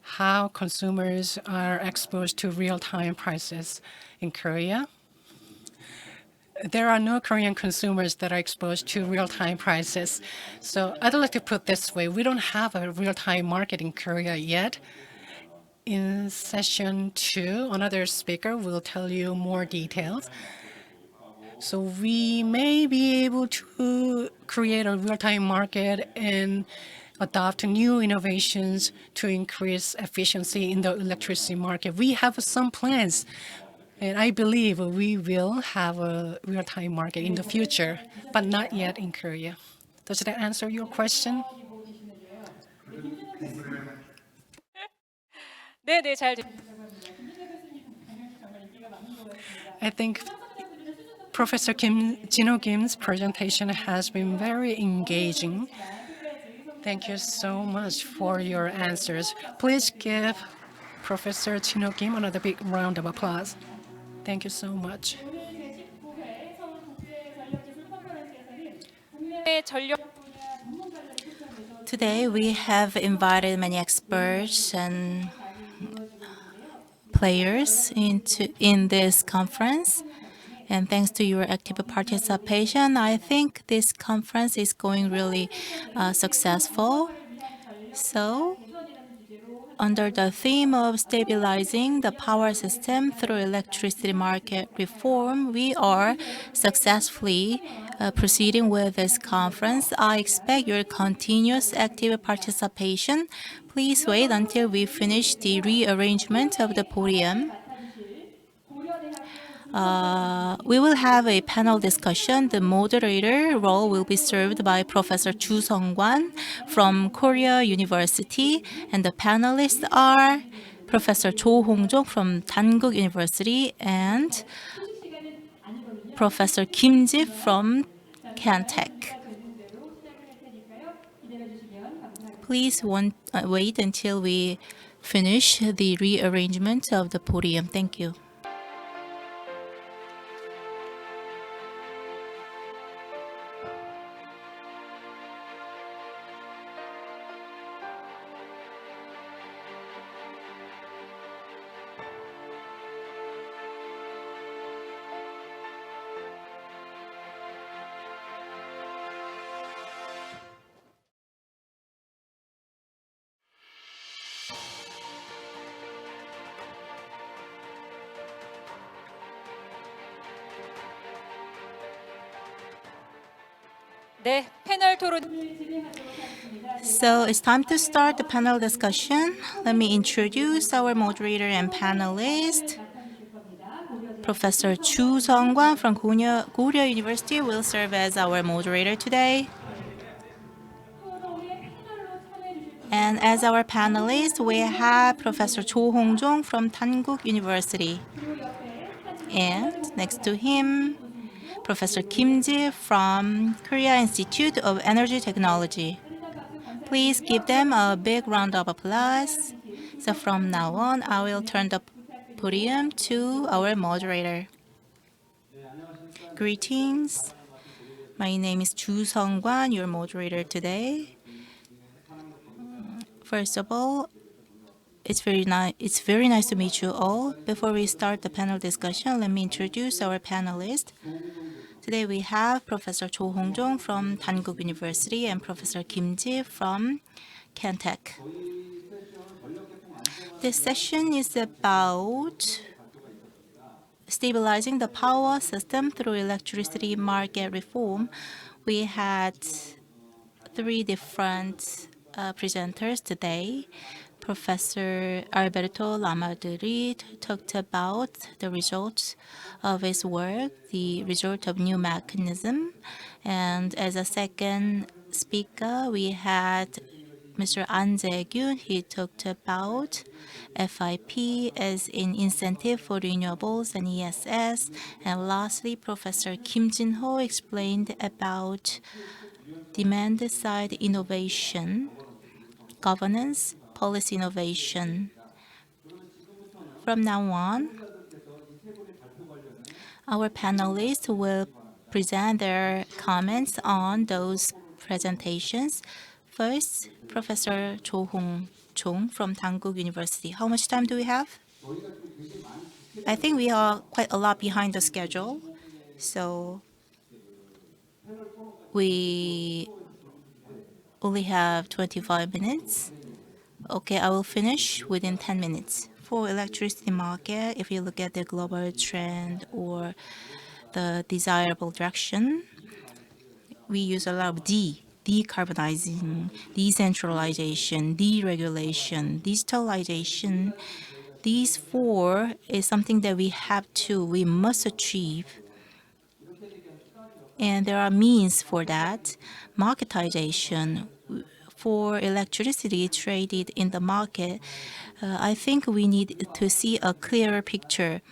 how consumers are exposed to real-time prices in Korea. There are no Korean consumers that are exposed to real-time prices. So I'd like to put this way, we don't have a real-time market in Korea yet. In session 2, another speaker will tell you more details. So we may be able to create a real-time market and adopt new innovations to increase efficiency in the electricity market. We have some plans, and I believe we will have a real-time market in the future, but not yet in Korea. Does that answer your question? 네네, 잘 I think Professor Jino Kim's presentation has been very engaging. Thank you so much for your answers. Please give Professor Jino Kim another big round of applause. Thank you so much. 전력 Today we have invited many experts and players in this conference. And thanks to your active participation, I think this conference is going really successful. So, under the theme of stabilizing the power system through electricity market reform, we are successfully proceeding with this conference. I expect your continuous active participation. Please wait until we finish the rearrangement of the podium. We will have a panel discussion. The moderator role will be served by Professor Chu Sung-kwan from Korea University, and the panelists are Professor Cho Hong-jong from Dankook University and Professor Kim Ji from Cantech. Please wait until we finish the rearrangement of the podium. Thank you. 네, 패널 토론 So it's time to start the panel discussion. Let me introduce our moderator and panelist. Professor Chu Sung-kwan from Korea University will serve as our moderator today. And as our panelist, we have Professor Cho Hong-jong from Dankook University. And next to him, Professor Kim Ji from Korea Institute of Energy Technology. Please give them a big round of applause. So from now on, I will turn the podium to our moderator. Greetings. My name is Chu Sung-kwan, your moderator today. First of all, it's very nice to meet you all. Before we start the panel discussion, let me introduce our panelists. Today we have Professor Cho Hong-jong from Dankook University and Professor Kim Ji from Cantech. This session is about stabilizing the power system through electricity market reform. We had three different presenters today. Professor Alberto Lamadrid talked about the results of his work, the result of new mechanism. And as a second speaker, we had Mr. An Jae-gyun. He talked about FIP as an incentive for renewables and ESS. And lastly, Professor Kim Jin-ho explained about demand-side innovation, governance, policy innovation. From now on, our panelists will present their comments on those presentations. First, Professor Cho Hong-jong from Dankook University. How much time do we have? I think we are quite a lot behind the schedule, so we only have 25 minutes. Okay, I will finish within 10 minutes. For electricity market, if you look at the global trend or the desirable direction. We use a lot of decarbonizing, decentralization, deregulation, digitalization. These four is something that we must achieve. And there are means for that. Marketization for electricity traded in the market. I think we need to see a clearer picture.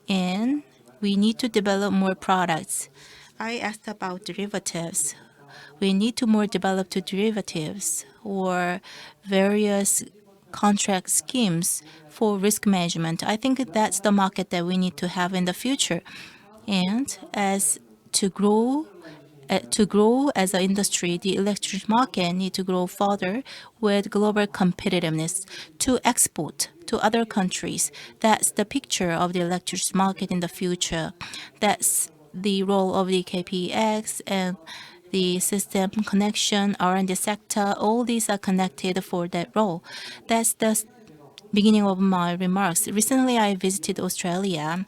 And we need to develop more products. I asked about derivatives. We need to more develop the derivatives or various contract schemes for risk management. I think that's the market that we need to have in the future. And as to grow as an industry, the electric market need to grow further with global competitiveness to export to other countries. That's the picture of the electric market in the future. That's the role of the KPX and the system connection, R&D sector. All these are connected for that role. That's the beginning of my remarks. Recently, I visited Australia.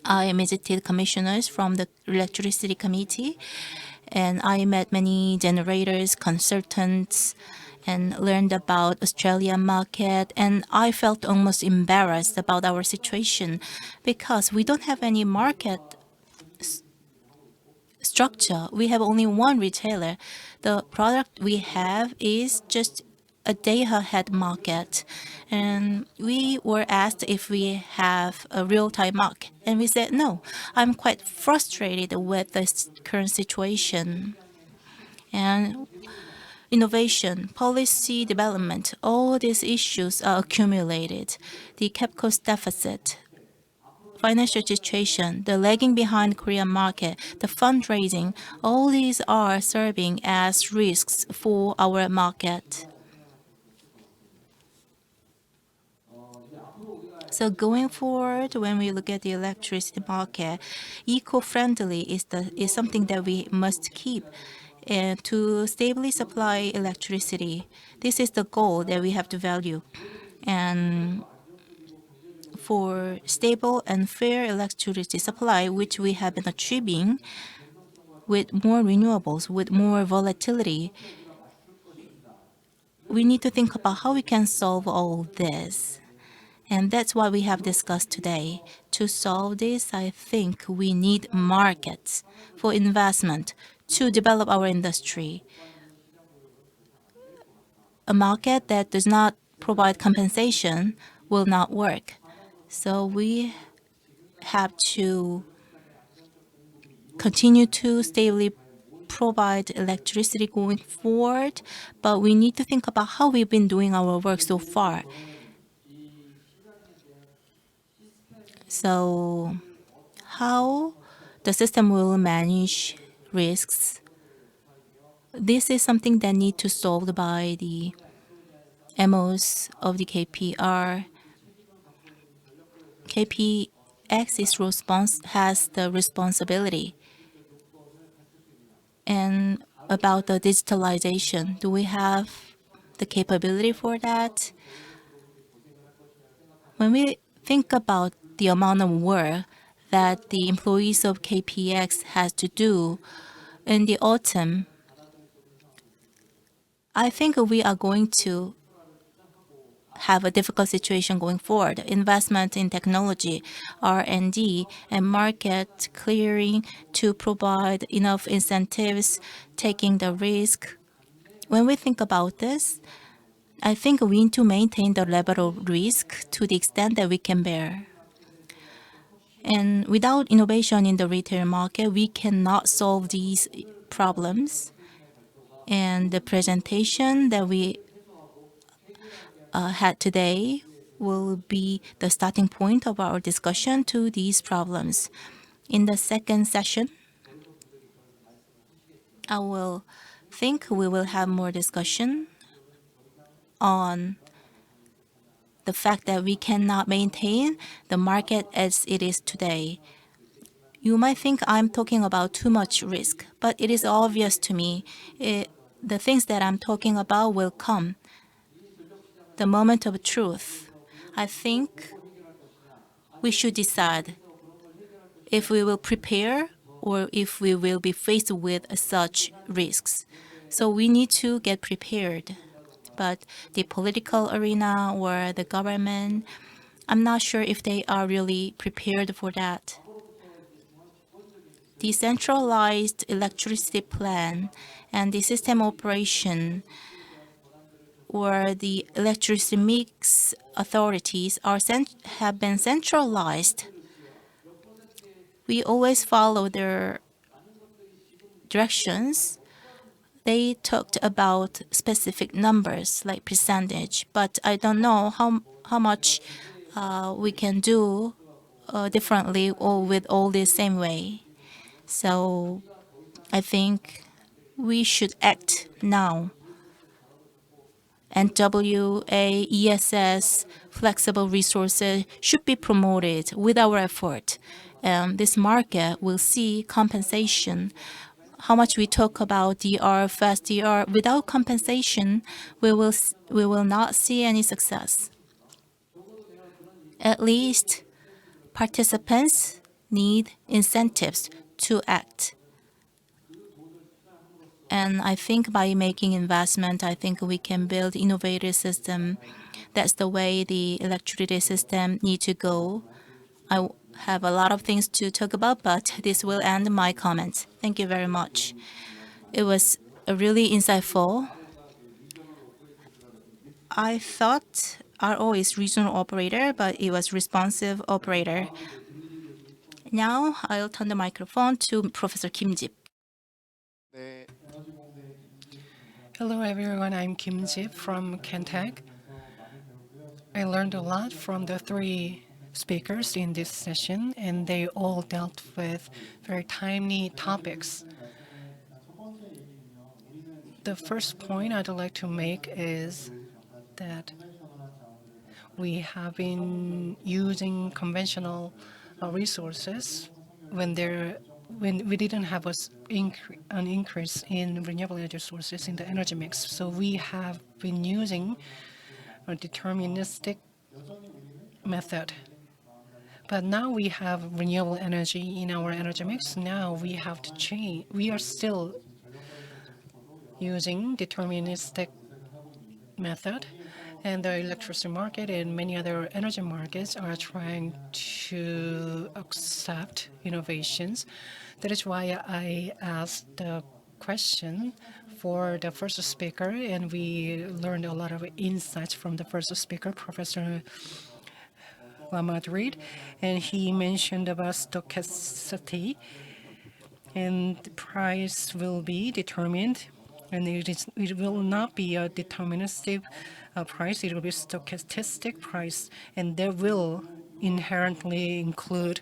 I visited commissioners from the Electricity Committee, and I met many generators, consultants, and learned about Australian market. And I felt almost embarrassed about our situation because we don't have any market structure. We have only one retailer. The product we have is just a day-ahead market. And we were asked if we have a real-time market. And we said, no, I'm quite frustrated with this current situation. And innovation, policy development, all these issues are accumulated. The CapEx deficit, financial situation, the lagging behind Korean market, the fundraising, all these are serving as risks for our market. So going forward, when we look at the electricity market, eco-friendly is something that we must keep. And to stably supply electricity, this is the goal that we have to value. And for stable and fair electricity supply, which we have been achieving with more renewables, with more volatility, we need to think about how we can solve all this. And that's what we have discussed today. To solve this, I think we need markets for investment to develop our industry. A market that does not provide compensation will not work. So we have to continue to stably provide electricity going forward, but we need to think about how we've been doing our work so far. So how the system will manage risks, this is something that needs to be solved by the MOs of the KPR. KPX has the responsibility. And about the digitalization, do we have the capability for that? When we think about the amount of work that the employees of KPX has to do in the autumn, I think we are going to have a difficult situation going forward. Investment in technology, R&D, and market clearing to provide enough incentives, taking the risk. When we think about this, I think we need to maintain the level of risk to the extent that we can bear. And without innovation in the retail market, we cannot solve these problems. And the presentation that we had today will be the starting point of our discussion to these problems. In the second session, I will think we will have more discussion on the fact that we cannot maintain the market as it is today. You might think I'm talking about too much risk, but it is obvious to me. The things that I'm talking about will come. The moment of truth. I think we should decide if we will prepare or if we will be faced with such risks. So we need to get prepared. But the political arena or the government, I'm not sure if they are really prepared for that. The centralized electricity plan and the system operation or the electricity mix authorities have been centralized. We always follow their directions. They talked about specific numbers like percentage, but I don't know how much we can do differently or with all the same way. So I think we should act now. And WA, ESS, flexible resources should be promoted with our effort. This market will see compensation. How much we talk about DR, fast DR, without compensation, we will not see any success. At least participants need incentives to act. And I think by making investment, I think we can build innovative system. That's the way the electricity system need to go. I have a lot of things to talk about, but this will end my comments. Thank you very much. It was really insightful. I thought RO is regional operator, but it was responsive operator. Now I'll turn the microphone to Professor Kim Jip. 네, Hello everyone, I'm Kim Jip from Kentech. I learned a lot from the three speakers in this session, and they all dealt with very timely topics. The first point I'd like to make is that we have been using conventional resources when we didn't have an increase in renewable energy sources in the energy mix. So we have been using a deterministic method. But now we have renewable energy in our energy mix. Now we have to change. We are still using deterministic method, and the electricity market and many other energy markets are trying to accept innovations. That is why I asked the question for the first speaker, and we learned a lot of insights from the first speaker, Professor Madrid, and he mentioned about stochasticity, and the price will be determined, and it will not be a deterministic price, it will be stochastic price, and that will inherently include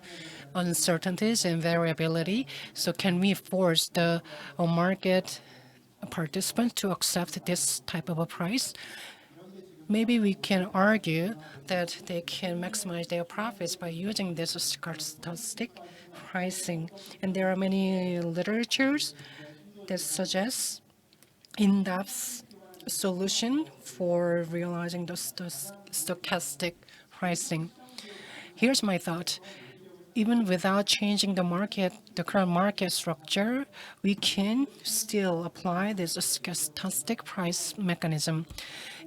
uncertainties and variability. So can we force the market participants to accept this type of a price? Maybe we can argue that they can maximize their profits by using this stochastic pricing. And there are many literatures that suggest in-depth solution for realizing the stochastic pricing. Here's my thought. Even without changing the current market structure, we can still apply this stochastic price mechanism.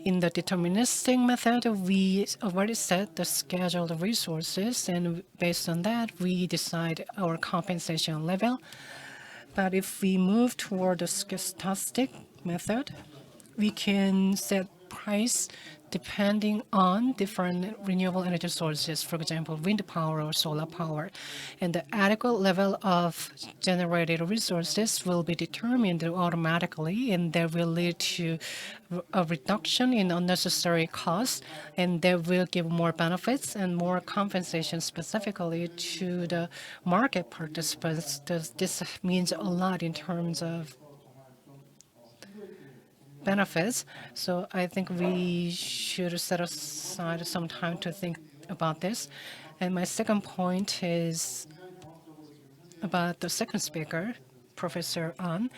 In the deterministic method, we already set the scheduled resources, and based on that, we decide our compensation level. But if we move toward the stochastic method, we can set price depending on different renewable energy sources, for example, wind power or solar power. And the adequate level of generated resources will be determined automatically, and that will lead to a reduction in unnecessary costs, and that will give more benefits and more compensation specifically to the market participants. This means a lot in terms of benefits. So I think we should set aside some time to think about this. And my second point is about the second speaker, Professor An.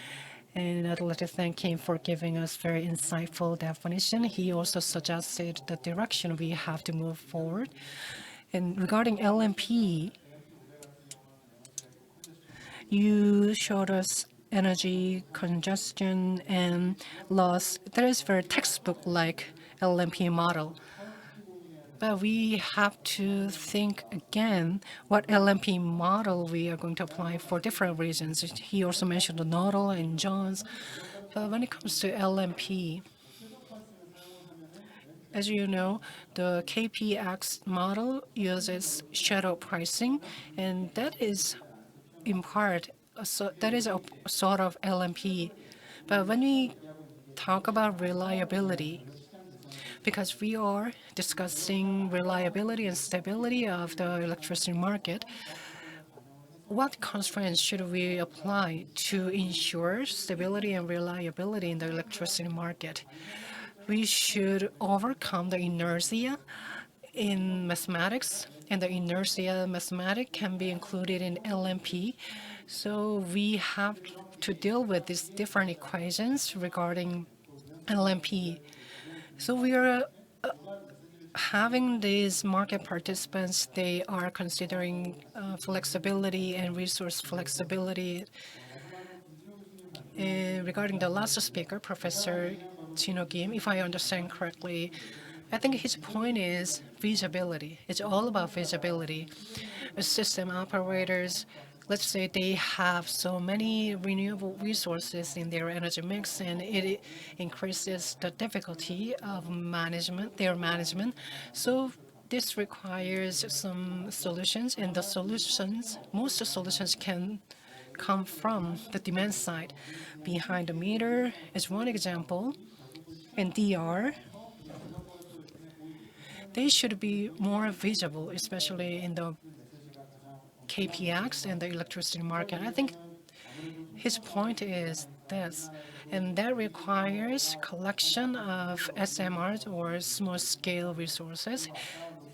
And I'd like to thank him for giving us very insightful definition. He also suggested the direction we have to move forward. And regarding LMP, You showed us energy congestion and loss. That is very textbook-like LMP model. But we have to think again what LMP model we are going to apply for different reasons. He also mentioned the nodal and Jones. But when it comes to LMP, as you know, the KPX model uses shadow pricing, and that is in part, that is a sort of LMP. But when we talk about reliability, because we are discussing reliability and stability of the electricity market, what constraints should we apply to ensure stability and reliability in the electricity market? We should overcome the inertia in mathematics, and the inertia mathematics can be included in LMP. So we have to deal with these different equations regarding LMP. So we are having these market participants, they are considering flexibility and resource flexibility. Regarding the last speaker, Professor Chino Kim, if I understand correctly, I think his point is feasibility. It's all about feasibility. System operators, let's say they have so many renewable resources in their energy mix, and it increases the difficulty of their management. So this requires some solutions, and the solutions, most solutions can come from the demand side. Behind the meter is one example, and DR, they should be more visible, especially in the KPX and the electricity market. I think his point is this, and that requires collection of SMRs or small-scale resources,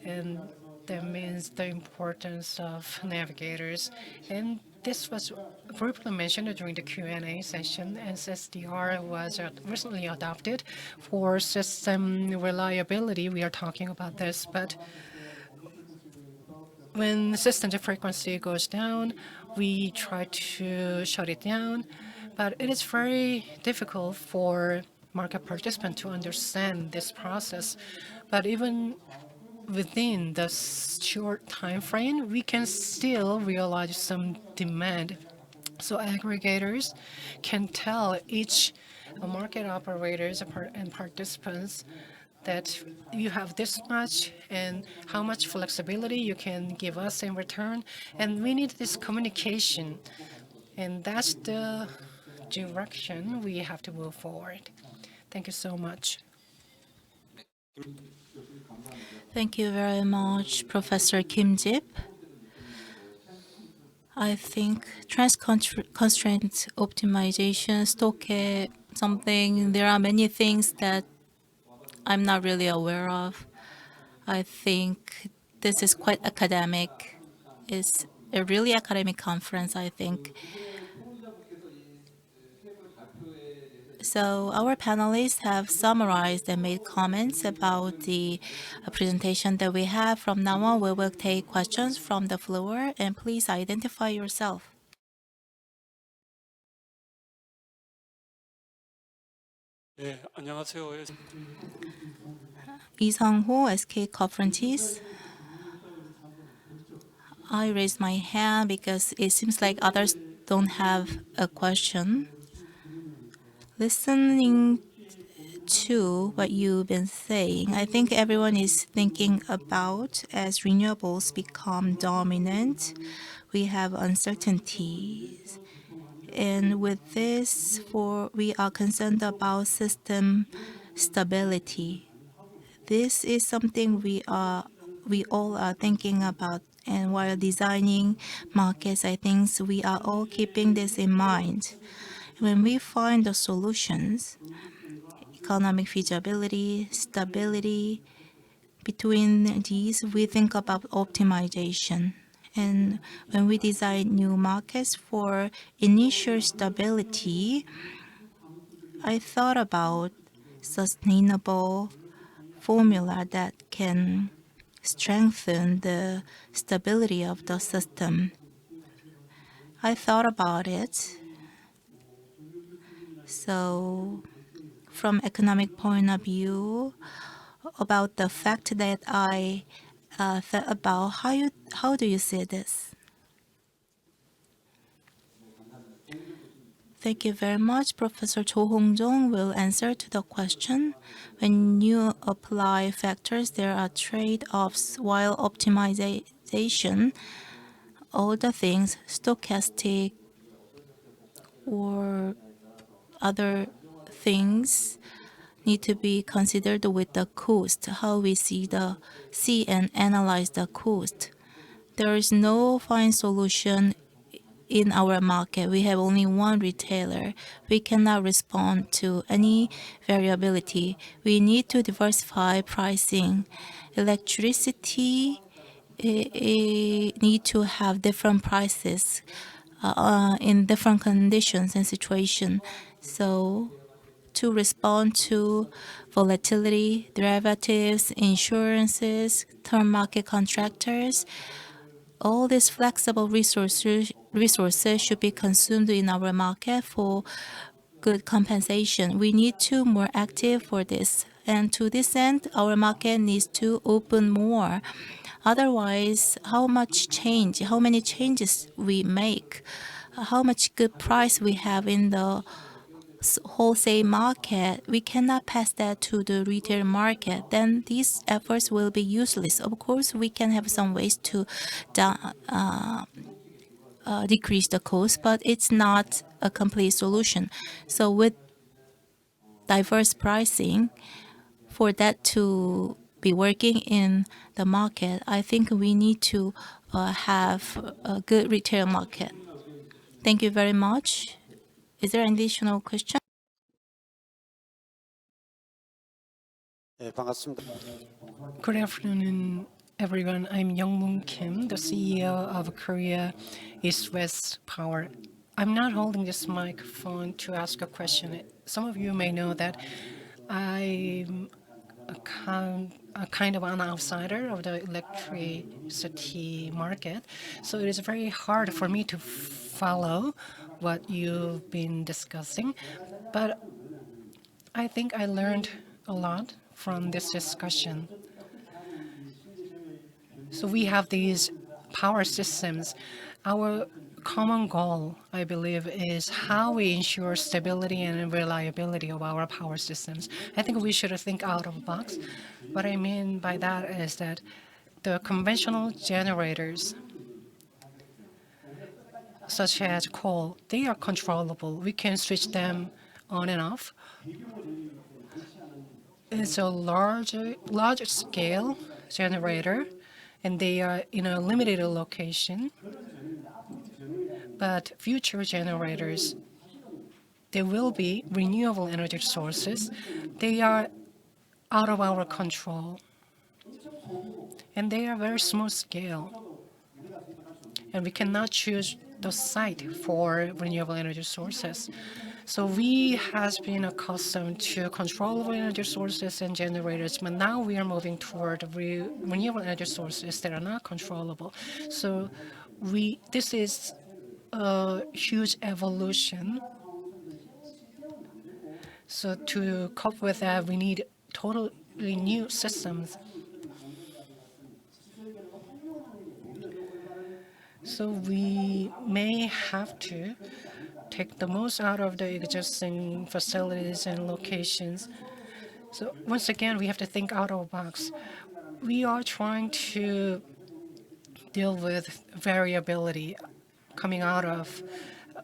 and that means the importance of navigators. And this was briefly mentioned during the Q&A session, and SDR was recently adopted for system reliability. We are talking about this, but when the system frequency goes down, we try to shut it down, but it is very difficult for market participants to understand this process. But even within the short time frame, we can still realize some demand. So aggregators can tell each market operators and participants that you have this much and how much flexibility you can give us in return. And we need this communication. And that's the direction we have to move forward. Thank you so much. Thank you very much, Professor Kim Jip. I think trans-constraint optimization, stock something, there are many things that I'm not really aware of. I think this is quite academic. It's a really academic conference, I think. So our panelists have summarized and made comments about the presentation that we have. From now on, we will take questions from the floor, and please identify yourself. 안녕하세요. 이상호, SK Conferences. I raised my hand because it seems like others don't have a question. Listening to what you've been saying, I think everyone is thinking about as renewables become dominant, we have uncertainties. And with this, we are concerned about system stability. This is something we all are thinking about. And while designing markets, I think we are all keeping this in mind. When we find the solutions, economic feasibility, stability, between these, we think about optimization. And when we design new markets for initial stability, I thought about sustainable formula that can strengthen the stability of the system. I thought about it. So, from economic point of view, about the fact that I thought about how do you see this? Thank you very much. Professor Cho Hong-jong will answer to the question. When you apply factors, there are trade-offs while optimization, all the things, stochastic or other things need to be considered with the cost, how we see and analyze the cost. There is no fine solution in our market. We have only one retailer. We cannot respond to any variability. We need to diversify pricing. Electricity need to have different prices in different conditions and situations. So to respond to volatility, derivatives, insurances, term market contractors, all these flexible resources should be consumed in our market for good compensation. We need to more active for this. And to this end, our market needs to open more. Otherwise, how many changes we make, how much good price we have in the wholesale market, we cannot pass that to the retail market, then these efforts will be useless. Of course, we can have some ways to decrease the cost, but it's not a complete solution. So with diverse pricing, for that to be working in the market, I think we need to have a good retail market. Thank you very much. Is there an additional question? Good afternoon, everyone. I'm Young-moon Kim, the CEO of Korea East-West Power. I'm not holding this microphone to ask a question. Some of you may know that I'm a kind of an outsider of the electricity market, so it is very hard for me to follow what you've been discussing. But I think I learned a lot from this discussion. So we have these power systems. Our common goal, I believe, is how we ensure stability and reliability of our power systems. I think we should think out of the box. What I mean by that is that the conventional generators, such as coal, they are controllable. We can switch them on and off. It's a large scale generator, and they are in a limited location. But future generators, there will be renewable energy sources. They are out of our control, and they are very small scale. And we cannot choose the site for renewable energy sources. So we has been accustomed to controllable energy sources and generators, but now we are moving toward renewable energy sources that are not controllable. So this is a huge evolution. So to cope with that, we need totally new systems. So we may have to take the most out of the existing facilities and locations. So once again, we have to think out of the box. We are trying to deal with variability coming out of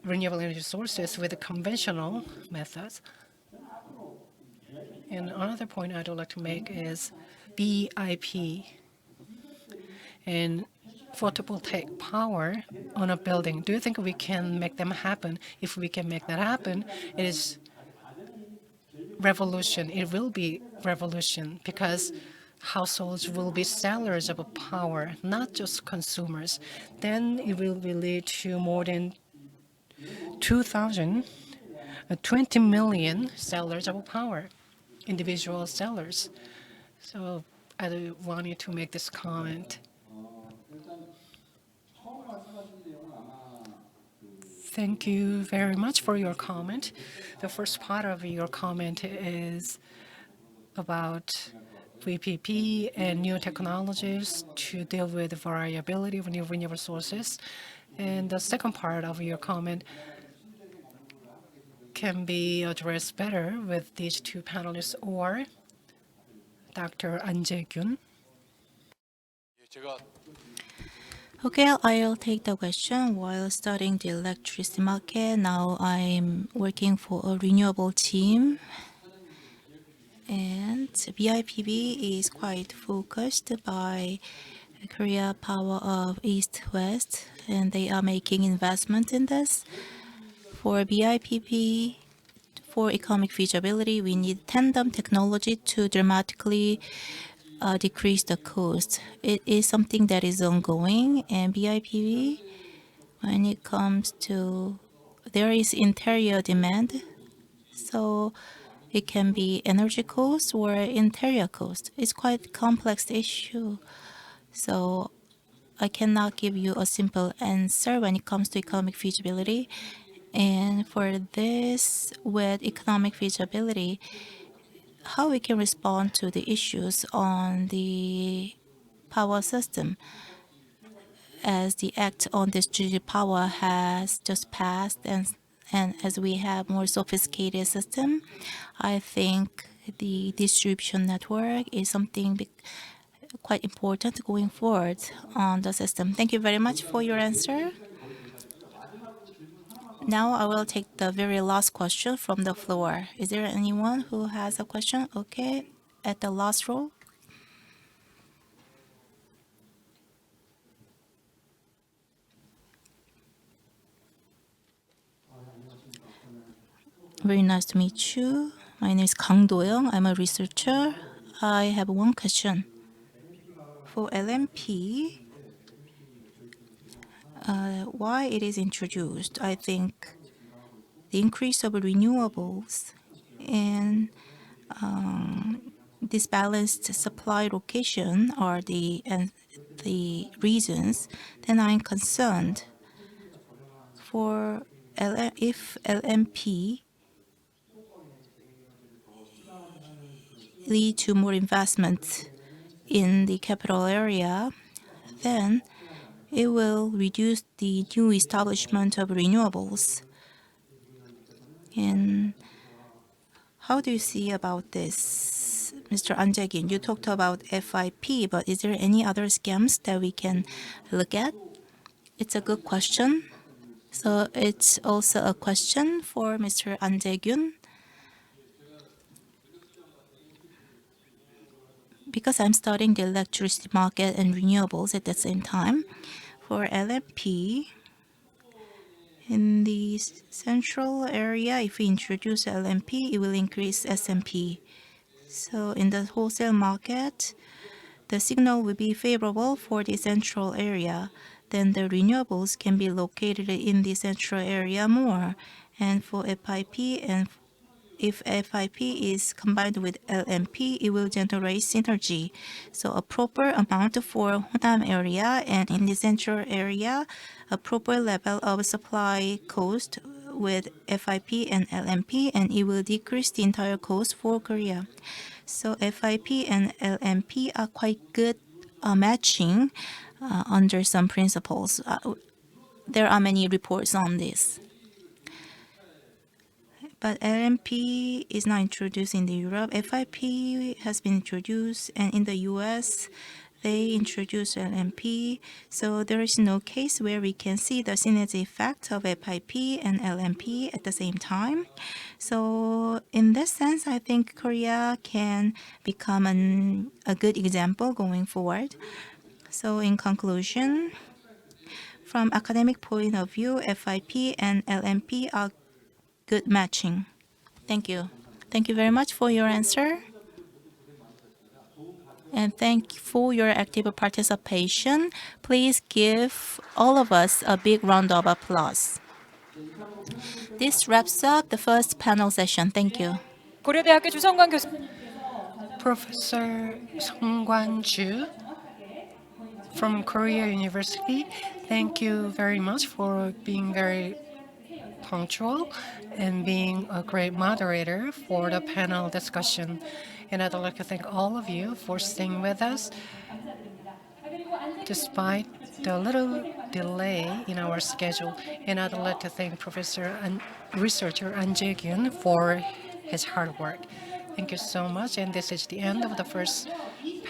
renewable energy sources with the conventional methods. And another point I'd like to make is BIP and photovoltaic power on a building. Do you think we can make them happen? If we can make that happen, it is revolution. It will be revolution because households will be sellers of power, not just consumers. Then it will lead to more than 20 million sellers of power, individual sellers. So I wanted to make this comment. Thank you very much for your comment. The first part of your comment is about VPP and new technologies to deal with the variability of new renewable sources. And the second part of your comment can be addressed better with these two panelists or Dr. An Jae-kyun. Okay, I'll take the question. While studying the electricity market, now I'm working for a renewable team. And BIPV is quite focused by Korea Power of East West, and they are making investment in this. For BIPV, for economic feasibility, we need tandem technology to dramatically decrease the cost. It is something that is ongoing, and BIPV, when it comes to, there is interior demand, so it can be energy cost or interior cost. It's quite a complex issue, so I cannot give you a simple answer when it comes to economic feasibility. And for this, with economic feasibility, how we can respond to the issues on the power system. As the Act on Distributed Power has just passed, and as we have more sophisticated system, I think the distribution network is something quite important going forward on the system. Thank you very much for your answer. Now I will take the very last question from the floor. Is there anyone who has a question? Okay, at the last row. Very nice to meet you. My name is Kang Do-young. I'm a researcher. I have one question. For LMP, why it is introduced? I think the increase of renewables and disbalanced supply location are the reasons. Then I'm concerned for if LMP lead to more investment in the capital area, then it will reduce the new establishment of renewables. And how do you see about this, Mr. An Jae-kyun? You talked about FIP, but is there any other scams that we can look at? It's a good question. So it's also a question for Mr. An Jae-kyun. Because I'm studying the electricity market and renewables at the same time, for LMP, in the central area, if we introduce LMP, it will increase SMP. So in the wholesale market, the signal will be favorable for the central area. Then the renewables can be located in the central area more. And for FIP, and if FIP is combined with LMP, it will generate synergy. So a proper amount for Honam area, and in the central area, a proper level of supply cost with FIP and LMP, and it will decrease the entire cost for Korea. So FIP and LMP are quite good matching under some principles. There are many reports on this. But LMP is not introduced in the Europe. FIP has been introduced, and in the US, they introduced LMP. So there is no case where we can see the synergy effect of FIP and LMP at the same time. So in this sense, I think Korea can become a good example going forward. So in conclusion, from academic point of view, FIP and LMP are good matching. Thank you. Thank you very much for your answer. And thank you for your active participation. Please give all of us a big round of applause. This wraps up the first panel session. Thank you. 고려대학교 주성관 교수. Professor Sung-Kwan-ju from Korea University, thank you very much for being very punctual and being a great moderator for the panel discussion. And I'd like to thank all of you for staying with us despite the little delay in our schedule. And I'd like to thank Professor and researcher An Jae-gyun for his hard work. Thank you so much. And this is the end of the first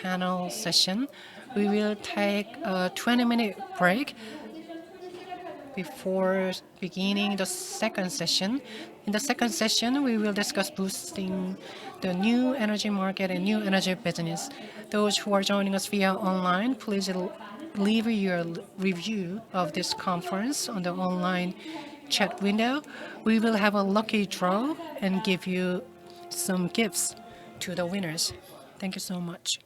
panel session. We will take a 20-minute break before beginning the second session. In the second session, we will discuss boosting the new energy market and new energy business. Those who are joining us via online, please leave your review of this conference on the online chat window. We will have a lucky draw and give you some gifts to the winners. Thank you so much.